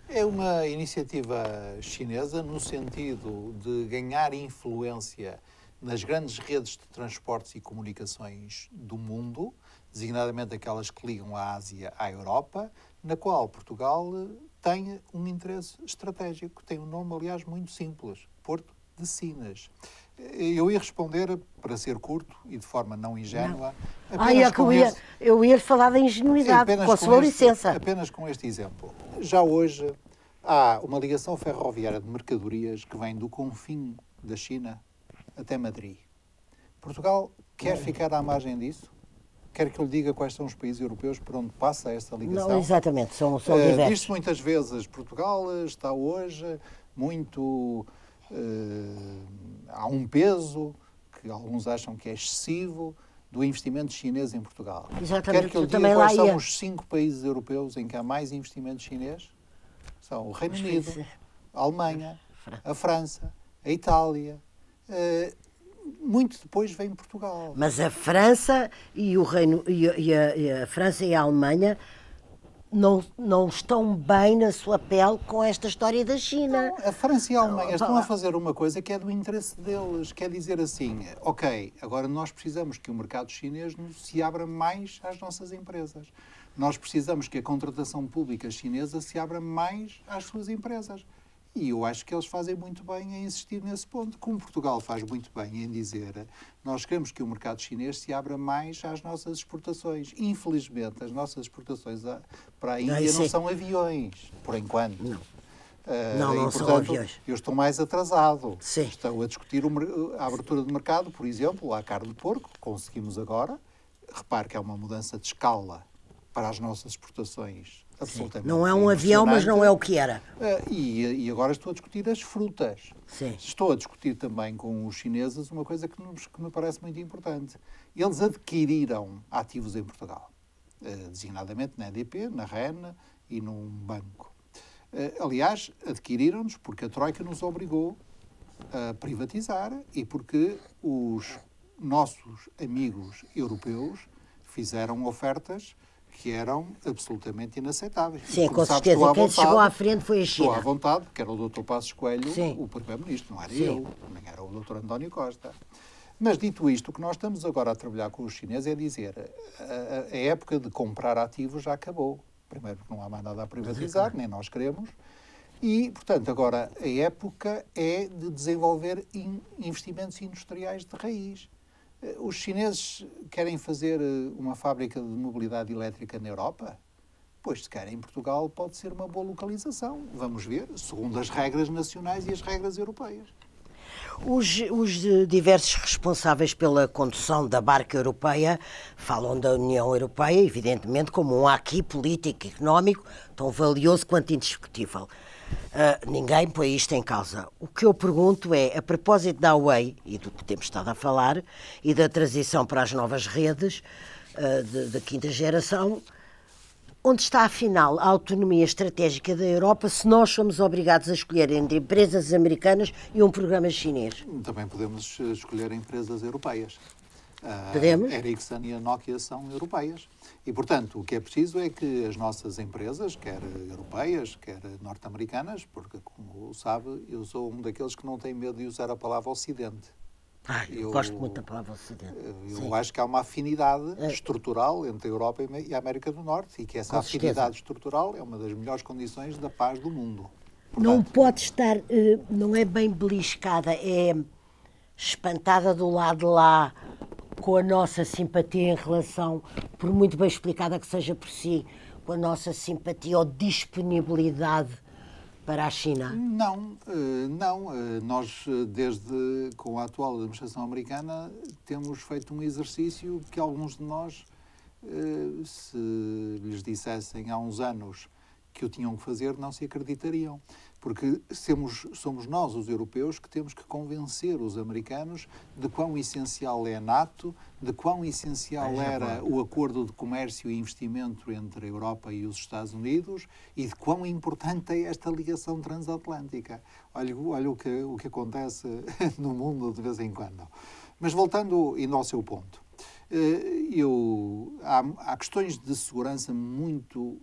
É uma iniciativa chinesa no sentido de ganhar influência nas grandes redes de transportes e comunicações do mundo, designadamente aquelas que ligam a Ásia à Europa, na qual Portugal tem um interesse estratégico. Tem um nome, aliás, muito simples: Porto de Sinas. Eu ia responder, para ser curto e de forma não ingênua...
Eu ia falar da ingenuidade, com a sua licença.
Apenas com este exemplo. Já hoje há uma ligação ferroviária de mercadorias que vem do confim da China até Madrid. Portugal quer ficar à margem disso? Quer que eu lhe diga quais são os países europeus por onde passa esta ligação?
Não, exatamente, são diversos.
Diz-se muitas vezes, Portugal está hoje muito... há um peso que alguns acham que é excessivo do investimento chinês em Portugal.
Exatamente.
Quer que eu lhe diga quais são os 5 países europeus em que há mais investimento chinês? São o Reino Unido, a Alemanha, a França, a Itália. Muito depois vem Portugal.
Mas a França e o Reino a França e a Alemanha não estão bem na sua pele com esta história da China.
Não, a França e a Alemanha estão a fazer uma coisa que é do interesse deles. Quer dizer assim, ok, agora nós precisamos que o mercado chinês se abra mais às nossas empresas. Nós precisamos que a contratação pública chinesa se abra mais às suas empresas. E eu acho que eles fazem muito bem em insistir nesse ponto, como Portugal faz muito bem em dizer nós queremos que o mercado chinês se abra mais às nossas exportações. Infelizmente, as nossas exportações para a Índia não são aviões, por enquanto.
Não.
Não
são
portanto,
aviões.
Eu estou mais atrasado.
Sim.
Estou a discutir a abertura de mercado, por exemplo, à carne de porco, conseguimos agora. Repare que é uma mudança de escala para as nossas exportações. Absolutamente.
Não é um avião, mas não é o que era.
E agora estou a discutir as frutas.
Sim.
Estou a discutir também com os chineses uma coisa que me parece muito importante. Eles adquiriram ativos em Portugal, designadamente na EDP, na REN e num banco. Aliás, adquiriram-nos porque a Troika nos obrigou a privatizar e porque os nossos amigos europeus fizeram ofertas que eram absolutamente inaceitáveis.
Sim, com certeza. Quem chegou à frente foi a China.
Estou à vontade, porque era o Dr. Passos Coelho,
Sim.
o Primeiro-Ministro, não era eu, nem era o Dr. António Costa. Mas, dito isto, o que nós estamos agora a trabalhar com os chineses é dizer a época de comprar ativos já acabou. Primeiro, porque não há mais nada a privatizar, nem nós queremos. E, portanto, agora a época é de desenvolver investimentos industriais de raiz. Os chineses querem fazer uma fábrica de mobilidade elétrica na Europa? Pois, se querem, Portugal pode ser uma boa localização. Vamos ver, segundo as regras nacionais e as regras europeias.
Os diversos responsáveis pela condução da barca europeia falam da União Europeia, evidentemente, como um aqui político e económico tão valioso quanto indiscutível. Ninguém põe isto em causa. O que eu pergunto é, a propósito da Huawei e do que temos estado a falar e da transição para as novas redes da quinta geração, onde está, afinal, a autonomia estratégica da Europa se nós somos obrigados a escolher entre empresas americanas e um programa chinês?
Também podemos escolher empresas europeias.
Podemos?
A Ericsson e a Nokia são europeias. E, portanto, o que é preciso é que as nossas empresas, quer europeias, quer norte-americanas, porque, como sabe, eu sou um daqueles que não tem medo de usar a palavra Ocidente.
Eu gosto muito da palavra Ocidente.
Eu acho que há uma afinidade estrutural entre a Europa e a América do Norte e que essa afinidade estrutural é uma das melhores condições da paz do mundo. Portanto,
não pode estar, não é bem beliscada, é espantada do lado de lá com a nossa simpatia em relação, por muito bem explicada que seja por si, com a nossa simpatia ou disponibilidade para a China?
Não. Nós, com a atual administração americana, temos feito um exercício que alguns de nós, se lhes dissessem há uns anos que o tinham que fazer, não se acreditariam. Porque somos nós, os europeus, que temos que convencer os americanos de quão essencial é a NATO, de quão essencial era o acordo de comércio e investimento entre a Europa e os Estados Unidos e de quão importante é esta ligação transatlântica. Olha o que acontece no mundo de vez em quando. Mas voltando ainda ao seu ponto, há questões de segurança muito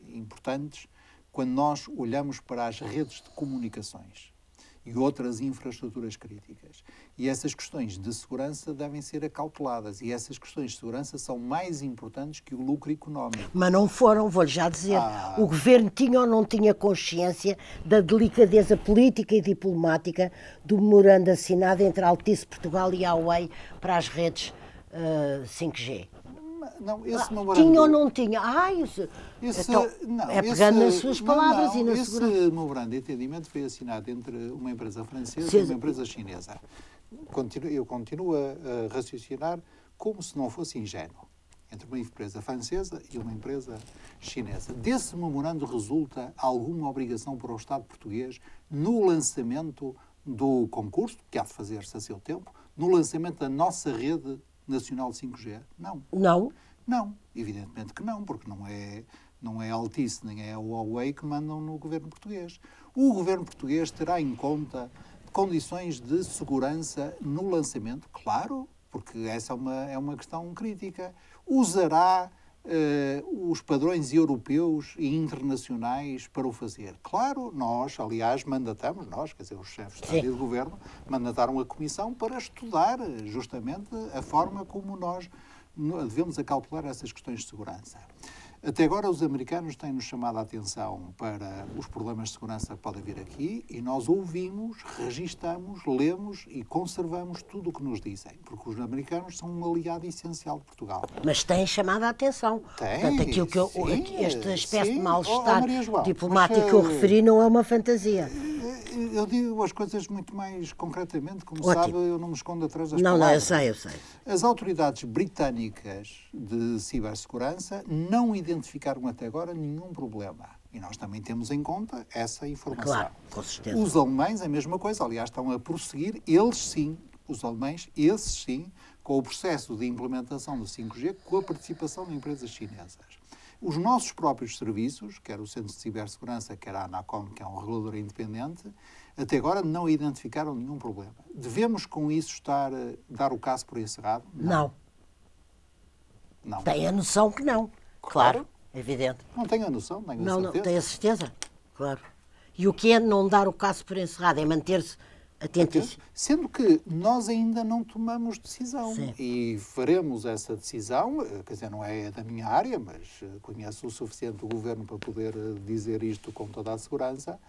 importantes quando nós olhamos para as redes de comunicações e outras infraestruturas críticas. E essas questões de segurança devem ser acauteladas. E essas questões de segurança são mais importantes que o lucro económico.
Mas não foram, vou-lhe já dizer. O governo tinha ou não tinha consciência da delicadeza política e diplomática do memorando assinado entre a Altice Portugal e a Huawei para as redes 5G?
Não, esse memorando...
Tinha ou não tinha? Pegando nas suas palavras e na segurança.
Esse memorando de entendimento foi assinado entre uma empresa francesa e uma empresa chinesa. Eu continuo a raciocinar como se não fosse ingênuo, entre uma empresa francesa e uma empresa chinesa. Desse memorando resulta alguma obrigação para o Estado português no lançamento do concurso, que há de fazer-se a seu tempo, no lançamento da nossa rede nacional de 5G? Não.
Não?
Não, evidentemente que não, porque não é a Altice nem é a Huawei que mandam no governo português. O governo português terá em conta condições de segurança no lançamento, claro, porque essa é uma questão crítica. Usará os padrões europeus e internacionais para o fazer. Claro, nós, aliás, quer dizer, os chefes de Estado e de Governo, mandataram a Comissão para estudar justamente a forma como nós devemos acautelar essas questões de segurança. Até agora, os americanos têm-nos chamado a atenção para os problemas de segurança que podem vir aqui e nós ouvimos, registamos, lemos e conservamos tudo o que nos dizem, porque os americanos são um aliado essencial de Portugal.
Mas têm chamado a atenção.
Tem,
portanto, aquilo que esta espécie de mal-estar diplomático
mas,
que eu referi não é uma fantasia.
Eu digo as coisas muito mais concretamente, como
Ótimo.
sabe, eu não me escondo atrás das palavras.
Não, eu sei.
As autoridades britânicas de cibersegurança não identificaram até agora nenhum problema. E nós também temos em conta essa informação.
Claro, com certeza.
Os alemães, a mesma coisa. Aliás, estão a prosseguir, eles sim, os alemães, esses sim, com o processo de implementação do 5G, com a participação de empresas chinesas. Os nossos próprios serviços, quer o Centro de Cibersegurança, quer a ANACOM, que é um regulador independente, até agora não identificaram nenhum problema. Devemos, com isso, dar o caso por encerrado?
Não.
Não.
Tem a noção que não. Claro, evidente.
Não tenho a noção, tenho a certeza.
Não, tem a certeza. Claro. E o que é não dar o caso por encerrado? É manter-se atentíssimo.
Sendo que nós ainda não tomamos decisão.
Sim.
E faremos essa decisão, quer dizer, não é da minha área, mas conheço o suficiente o Governo para poder dizer isto com toda a segurança.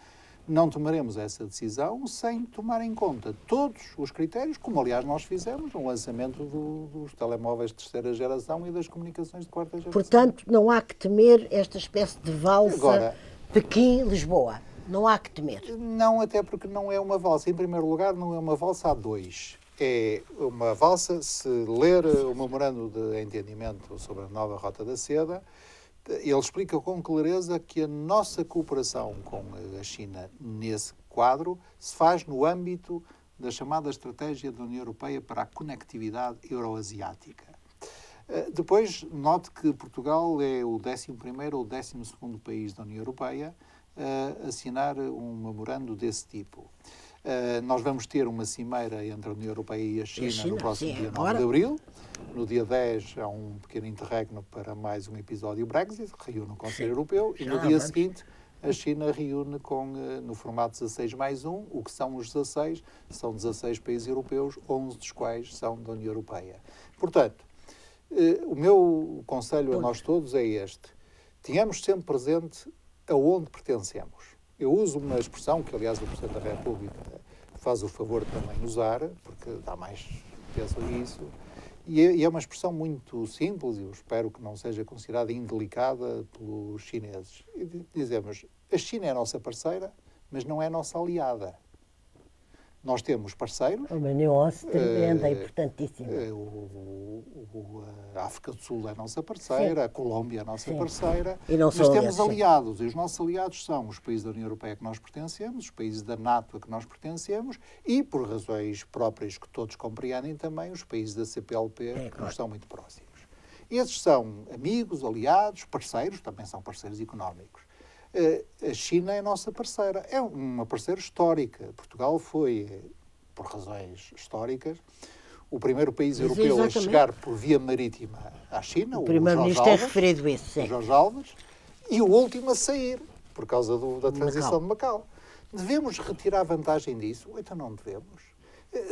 Não tomaremos essa decisão sem tomar em conta todos os critérios, como aliás nós fizemos no lançamento dos telemóveis de terceira geração e das comunicações de quarta geração.
Portanto, não há que temer esta espécie de valsa
Agora,
Pequim-Lisboa. Não há que temer.
Não, até porque não é uma valsa. Em primeiro lugar, não é uma valsa a dois. É uma valsa, se ler o memorando de entendimento sobre a nova Rota da Seda, ele explica com clareza que a nossa cooperação com a China nesse quadro se faz no âmbito da chamada Estratégia da União Europeia para a Conectividade Euroasiática. Depois, note que Portugal é o 11º ou 12º país da União Europeia a assinar um memorando desse tipo. Nós vamos ter uma cimeira entre a União Europeia e a China no próximo dia 9 de abril. No dia 10 há um pequeno interregno para mais um episódio Brexit, reúne o Conselho Europeu, e no dia seguinte a China reúne no formato 16+1, o que são os 16, são 16 países europeus, 11 dos quais são da União Europeia. Portanto, o meu conselho a nós todos é este: tenhamos sempre presente aonde pertencemos. Eu uso uma expressão que, aliás, o Presidente da República faz o favor de também usar, porque dá mais peso a isso, e é uma expressão muito simples, e eu espero que não seja considerada indelicada pelos chineses. E dizemos, a China é a nossa parceira, mas não é a nossa aliada. Nós temos parceiros.
Uma nuance tremenda, importantíssima.
A África do Sul é a nossa parceira, a Colômbia é a nossa parceira,
mas
temos aliados, e os nossos aliados são os países da União Europeia que nós pertencemos, os países da NATO a que nós pertencemos e, por razões próprias que todos compreendem também, os países da CPLP que nos são muito próximos. Esses são amigos, aliados, parceiros, também são parceiros económicos. A China é a nossa parceira, é uma parceira histórica. Portugal foi, por razões históricas, o primeiro país europeu a chegar por via marítima à China,
o primeiro-ministro é referido isso,
o Jorge Alves, e o último a sair, por causa da transição de Macau. Devemos retirar vantagem disso? Então não devemos.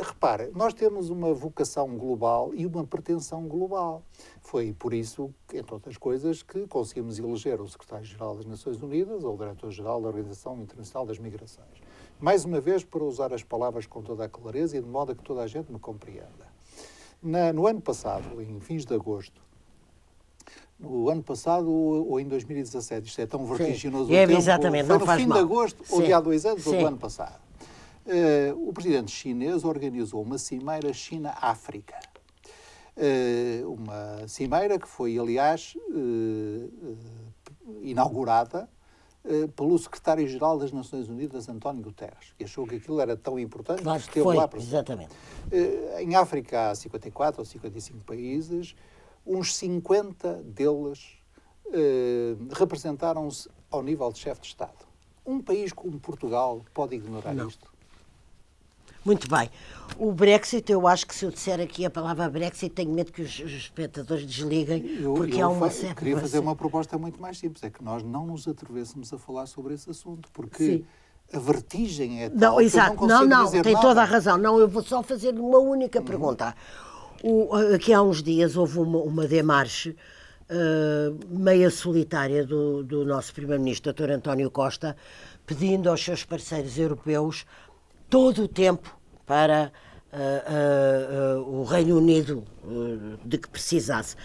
Repara, nós temos uma vocação global e uma pretensão global. Foi por isso, entre outras coisas, que conseguimos eleger o Secretário-Geral das Nações Unidas ou o Diretor-Geral da Organização Internacional das Migrações. Mais uma vez, para usar as palavras com toda a clareza e de modo a que toda a gente me compreenda. No ano passado, em fins de agosto, no ano passado ou em 2017, isto é tão vertiginoso o tempo,
exatamente,
foi
no
fim de agosto ou dia há 2 anos ou do ano passado. O presidente chinês organizou uma cimeira China-África. Uma cimeira que foi, aliás, inaugurada pelo secretário-geral das Nações Unidas, António Guterres, que achou que aquilo era tão importante
claro
que esteve
foi,
lá presente.
exatamente.
Em África há 54 ou 55 países, uns 50 deles representaram-se ao nível de chefe de Estado. Um país como Portugal pode ignorar isto?
Muito bem. O Brexit, eu acho que se eu disser aqui a palavra Brexit, tenho medo que os espectadores desliguem, porque há uma certa...
queria fazer uma proposta muito mais simples, é que nós não nos atrevêssemos a falar sobre esse assunto, porque a vertigem é tal
não, exato.
que eu não consigo dizer
tem
nada.
toda a razão. Não, eu vou só fazer uma única pergunta. Aqui há uns dias houve uma demarche meia solitária do nosso Primeiro-Ministro, Dr. António Costa, pedindo aos seus parceiros europeus todo o tempo para o Reino Unido de que precisasse.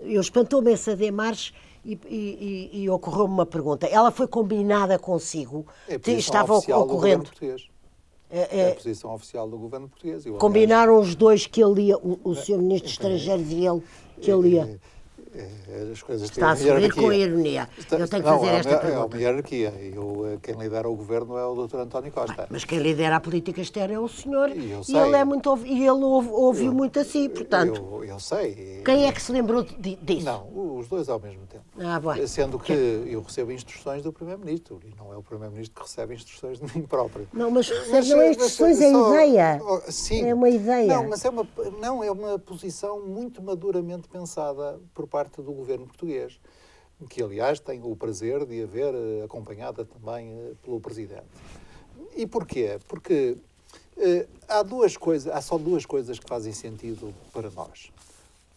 Eu espantou-me essa demarche e ocorreu-me uma pergunta. Ela foi combinada consigo?
Estava ocorrendo? É a posição oficial do governo português.
Combinaram os dois que ele ia, o Sr. Ministro Estrangeiro e ele, que ele ia...
As coisas
está a sorrir com ironia. Eu tenho que fazer esta pergunta.
É uma hierarquia. Quem lidera o governo é o Dr. António Costa.
Mas quem lidera a política externa é o senhor.
E
ele ouviu muito assim, portanto.
Eu sei.
Quem é que se lembrou disso?
Não, os dois ao mesmo tempo.
Bem.
Sendo que eu recebo instruções do Primeiro-Ministro e não é o Primeiro-Ministro que recebe instruções de mim próprio.
Não, mas não é instruções, é ideia.
Sim.
É uma ideia.
Não, mas é uma posição muito maduramente pensada por parte do governo português, que aliás tenho o prazer de a ver acompanhada também pelo Presidente. E porquê? Porque há só duas coisas que fazem sentido para nós.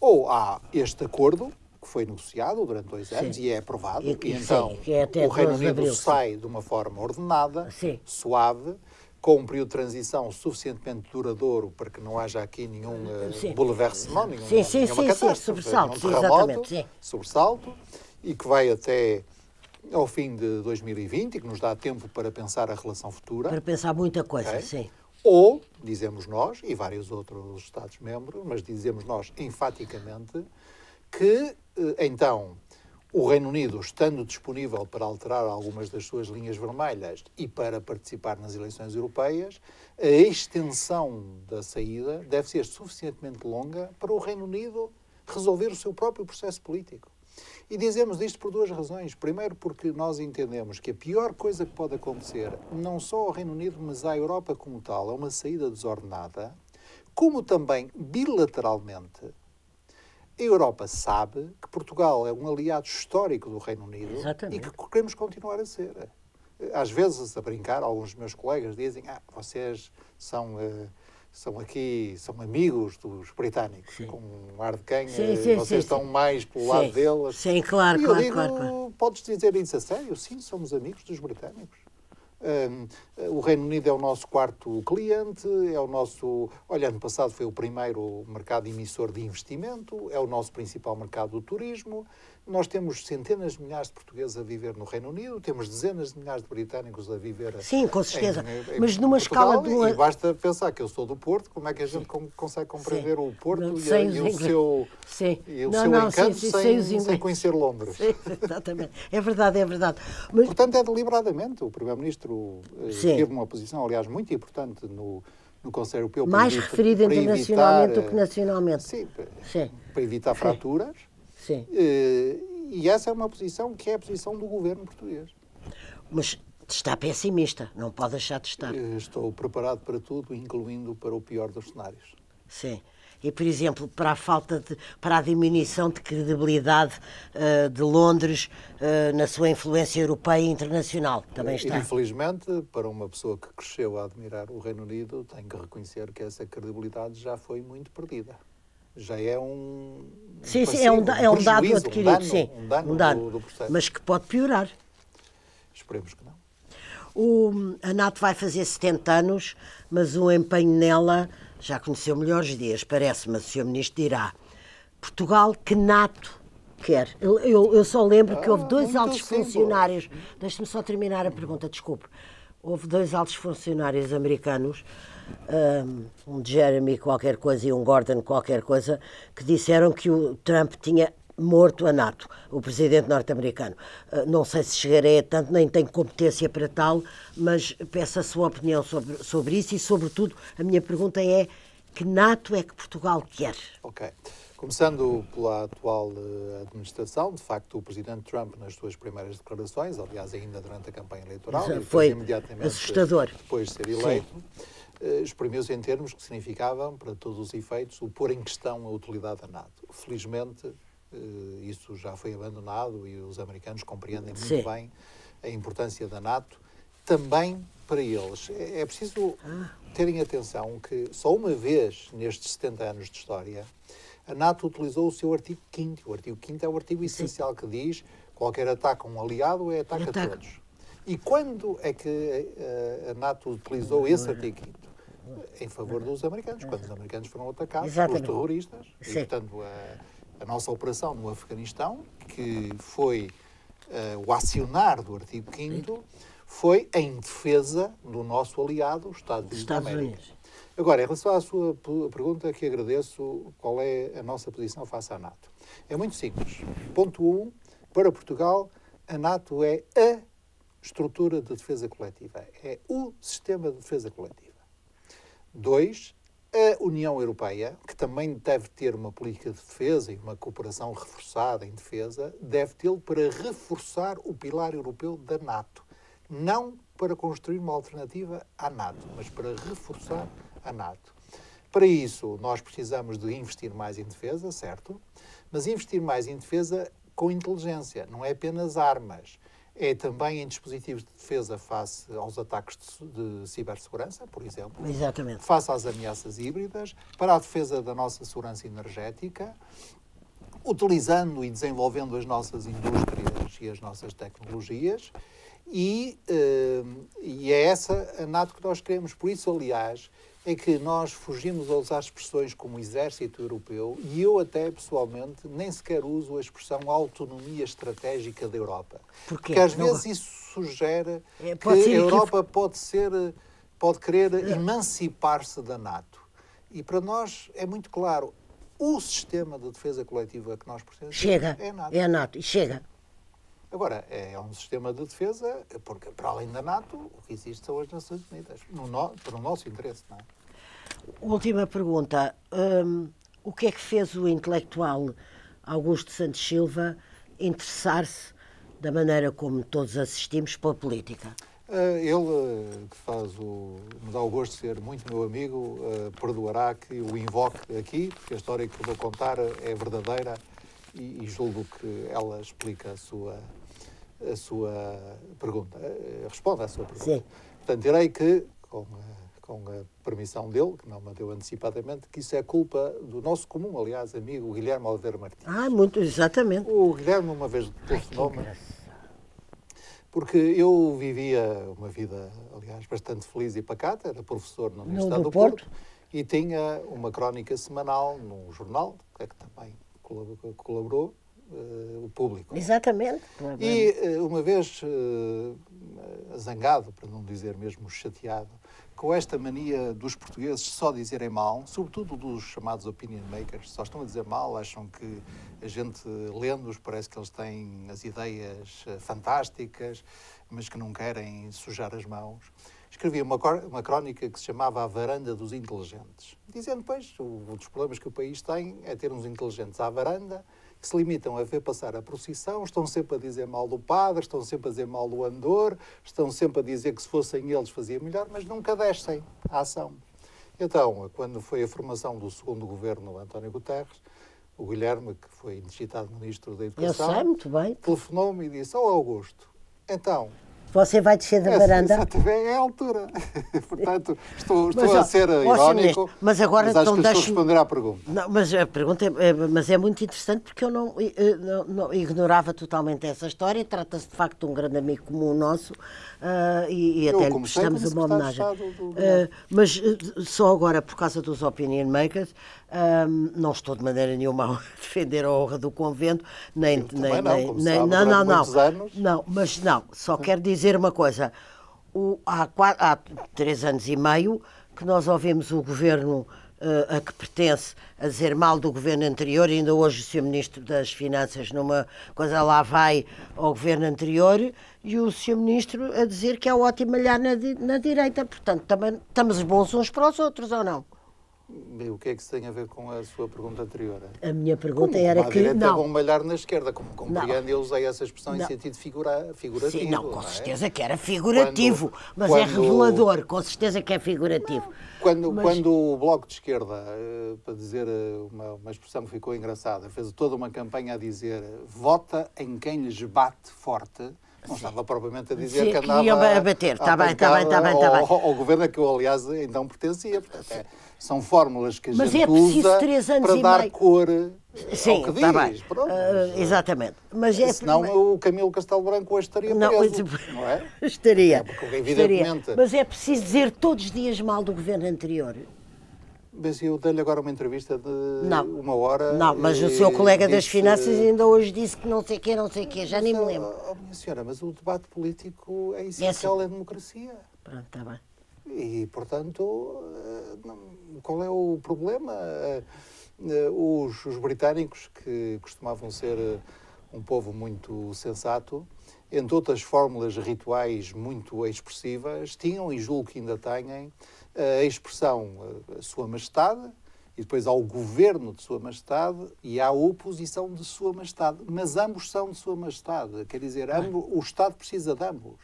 Ou há este acordo, que foi negociado durante 2 anos e é aprovado, e então o Reino Unido sai de uma forma ordenada, suave, com um período de transição suficientemente duradouro para que não haja aqui nenhum bouleversement, nenhuma catástrofe, sobressalto, e que vai até ao fim de 2020 e que nos dá tempo para pensar a relação futura.
Para pensar muita coisa, sim.
Ou, dizemos nós, e vários outros Estados-membros, mas dizemos nós enfaticamente, que, então, o Reino Unido, estando disponível para alterar algumas das suas linhas vermelhas e para participar nas eleições europeias, a extensão da saída deve ser suficientemente longa para o Reino Unido resolver o seu próprio processo político. E dizemos isto por 2 razões. Primeiro, porque nós entendemos que a pior coisa que pode acontecer, não só ao Reino Unido, mas à Europa como tal, é uma saída desordenada, como também bilateralmente. A Europa sabe que Portugal é um aliado histórico do Reino Unido.
Exatamente.
E que queremos continuar a ser. Às vezes, a brincar, alguns dos meus colegas dizem vocês são amigos dos britânicos, com um ar de quem vocês estão mais pelo lado deles.
Sim, claro,
e eu digo,
claro.
Podes dizer isso a sério? Sim, somos amigos dos britânicos. O Reino Unido é o nosso 4º cliente, ano passado foi o primeiro mercado emissor de investimento, é o nosso principal mercado do turismo. Nós temos centenas de milhares de portugueses a viver no Reino Unido, temos dezenas de milhares de britânicos a viver
com certeza.
Mas
numa
Portugal,
escala
e basta pensar que eu sou do Porto, como é que a gente consegue compreender o Porto e o seu encanto sem conhecer Londres?
Sim, exatamente. É verdade. Mas...
Portanto, é deliberadamente. O Primeiro-Ministro teve uma posição, aliás, muito importante no Conselho Europeu.
Mais referida internacionalmente do que nacionalmente.
Sim, para evitar fraturas.
Sim.
E essa é uma posição que é a posição do governo português.
Mas está pessimista, não pode deixar de estar.
Estou preparado para tudo, incluindo para o pior dos cenários.
Sim. E, por exemplo, para a diminuição de credibilidade de Londres na sua influência europeia e internacional, também está.
Infelizmente, para uma pessoa que cresceu a admirar o Reino Unido, tenho que reconhecer que essa credibilidade já foi muito perdida. Já é um
é um dado adquirido,
um dano do processo.
Mas que pode piorar.
Esperemos que não.
A NATO vai fazer 70 anos, mas o empenho nela já conheceu melhores dias, parece-me, o Sr. Ministro dirá. Portugal, que NATO quer? Eu só lembro que houve 2 altos funcionários. Deixe-me só terminar a pergunta, desculpe. houve 2 altos funcionários americanos, um de Jeremy qualquer coisa e um Gordon qualquer coisa, que disseram que o Trump tinha morto a NATO, o presidente norte-americano. Não sei se chegarei a tanto, nem tenho competência para tal, mas peço a sua opinião sobre isso e, sobretudo, a minha pergunta é: que NATO é que Portugal quer?
Ok. Começando pela atual administração, de facto, o presidente Trump, nas suas primeiras declarações, aliás, ainda durante a campanha eleitoral, e
foi
imediatamente
assustador.
Depois de ser eleito, exprimiu-se em termos que significavam, para todos os efeitos, o pôr em questão a utilidade da NATO. Felizmente, isso já foi abandonado e os americanos compreendem muito bem a importância da NATO, também para eles. É preciso terem atenção que só uma vez nestes 70 anos de história a NATO utilizou o seu artigo 5º. O artigo 5º é o artigo essencial que diz: qualquer ataque a um aliado é ataque a todos. E quando é que a NATO utilizou esse artigo 5º? Em favor dos americanos, quando os americanos foram atacados pelos terroristas. E, portanto, a nossa operação no Afeganistão, que foi o acionar do artigo 5º, foi em defesa do nosso aliado, os Estados Unidos da América. Agora, em relação à sua pergunta, que agradeço, qual é a nossa posição face à NATO? É muito simples. Ponto 1, para Portugal, a NATO é a estrutura de defesa coletiva. É o sistema de defesa coletiva. 2, a União Europeia, que também deve ter uma política de defesa e uma cooperação reforçada em defesa, deve tê-lo para reforçar o pilar europeu da NATO. Não para construir uma alternativa à NATO, mas para reforçar a NATO. Para isso, nós precisamos de investir mais em defesa, certo? Mas investir mais em defesa com inteligência, não é apenas armas. É também em dispositivos de defesa face aos ataques de cibersegurança, por exemplo.
Exatamente.
Face às ameaças híbridas, para a defesa da nossa segurança energética, utilizando e desenvolvendo as nossas indústrias e as nossas tecnologias. E é essa a NATO que nós queremos. Por isso, aliás, é que nós fugimos a usar expressões como exército europeu, e eu até, pessoalmente, nem sequer uso a expressão autonomia estratégica da Europa. Porque às vezes isso sugere que a Europa pode querer emancipar-se da NATO. E para nós é muito claro, o sistema de defesa coletiva que nós precisamos é a NATO.
É a NATO, e chega.
Agora, é um sistema de defesa, porque para além da NATO, o que existe são as Nações Unidas, para o nosso interesse, não é?
Última pergunta. O que é que fez o intelectual Augusto Santos Silva interessar-se, da maneira como todos assistimos, pela política?
Ele, que me dá o gosto de ser muito meu amigo, perdoará que o invoque aqui, porque a história que eu vou contar é verdadeira e julgo que ela explica a sua pergunta. Responde à sua pergunta.
Sim.
Portanto, direi que, com a permissão dele, que não me deu antecipadamente, que isso é culpa do nosso comum, aliás, amigo Guilherme Oliveira Martins.
Muito, exatamente.
O Guilherme uma vez telefonou-me, porque eu vivia uma vida, aliás, bastante feliz e pacata, era professor na Universidade do Porto, e tinha uma crónica semanal num jornal, que é que também colaborou, o Público.
Exatamente.
E uma vez zangado, para não dizer mesmo chateado, com esta mania dos portugueses só dizerem mal, sobretudo dos chamados opinion makers, só estão a dizer mal, acham que a gente lendo-os parece que eles têm as ideias fantásticas, mas que não querem sujar as mãos. Escrevi uma crónica que se chamava A Varanda dos Inteligentes, dizendo, pois, um dos problemas que o país tem é ter uns inteligentes à varanda, que se limitam a ver passar a procissão, estão sempre a dizer mal do padre, estão sempre a dizer mal do andor, estão sempre a dizer que se fossem eles fazia melhor, mas nunca descem à ação. Então, quando foi a formação do segundo governo António Guterres, o Guilherme, que foi digitado Ministro da Educação,
eu sei, muito bem,
telefonou-me e disse, Augusto, então...
Você vai descer da varanda?
É a altura. Portanto, estou a ser irónico,
mas agora
acho que estou a responder à pergunta.
Não, mas a pergunta é muito interessante, porque eu não ignorava totalmente essa história. Trata-se, de facto, de um grande amigo comum nosso, e até lhe prestamos uma homenagem. Mas só agora, por causa dos opinion makers, não estou de maneira nenhuma a defender a honra do convento, não, só quero dizer uma coisa. há 3 anos e meio que nós ouvimos o governo a que pertence a dizer mal do governo anterior, ainda hoje o Sr. Ministro das Finanças numa coisa lá vai ao governo anterior e o Sr. Ministro a dizer que é ótimo malhar na direita. Portanto, também estamos bons uns para os outros, ou não?
E o que é que isso tem a ver com a sua pergunta anterior?
A minha pergunta
como
era
a
que...
direita
não.
É bom malhar na esquerda, como compreende, eu usei essa expressão em sentido figurativo.
Sim, não, com certeza que era figurativo, mas é revelador, com certeza que é figurativo.
Quando o Bloco de Esquerda, para dizer uma expressão que ficou engraçada, fez toda uma campanha a dizer vota em quem lhes bate forte, não estava propriamente a dizer que andava
a bater. Está bem.
Ao governo a que eu, aliás, então pertencia. Portanto, são fórmulas que a
mas
gente
usa
3 anos para dar cor
sim,
ao que diz.
Tá bem.
Pronto,
exatamente. Mas
senão o Camilo Castelo Branco hoje estaria preso, não é?
Estaria.
Porque, evidentemente...
Estaria. Mas é preciso dizer todos os dias mal do governo anterior.
Mas eu dei-lhe agora uma entrevista de 1 hora...
Não, mas o seu colega das Finanças ainda hoje disse que não sei o quê, já nem me lembro.
Minha senhora, mas o debate político é essencial à democracia.
Pronto, está bem.
E, portanto, qual é o problema? Os britânicos, que costumavam ser um povo muito sensato, entre outras fórmulas rituais muito expressivas, tinham, e julgo que ainda têm, a expressão Sua Majestade, e depois há o governo de Sua Majestade e há a oposição de Sua Majestade. Mas ambos são de Sua Majestade. Quer dizer, o Estado precisa de ambos.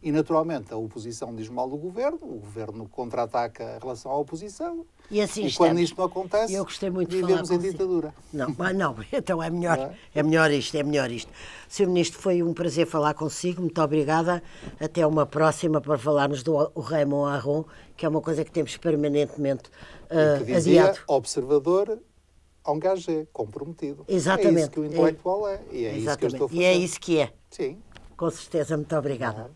E, naturalmente, a oposição diz mal do governo, o governo contra-ataca em relação à oposição.
E assim
quando isto não acontece,
eu gostei muito de
vivemos
falar
em ditadura.
Não, então é melhor isto. Sr. Ministro, foi um prazer falar consigo, muito obrigada. Até uma próxima para falarmos do Raymond Aron, que é uma coisa que temos permanentemente
que dizia,
adiado.
Observador engagé, comprometido.
Exatamente.
É isso que o intelectual é. E é isso que eu estou a fazer.
E é isso que é.
Sim.
Com certeza, muito obrigada.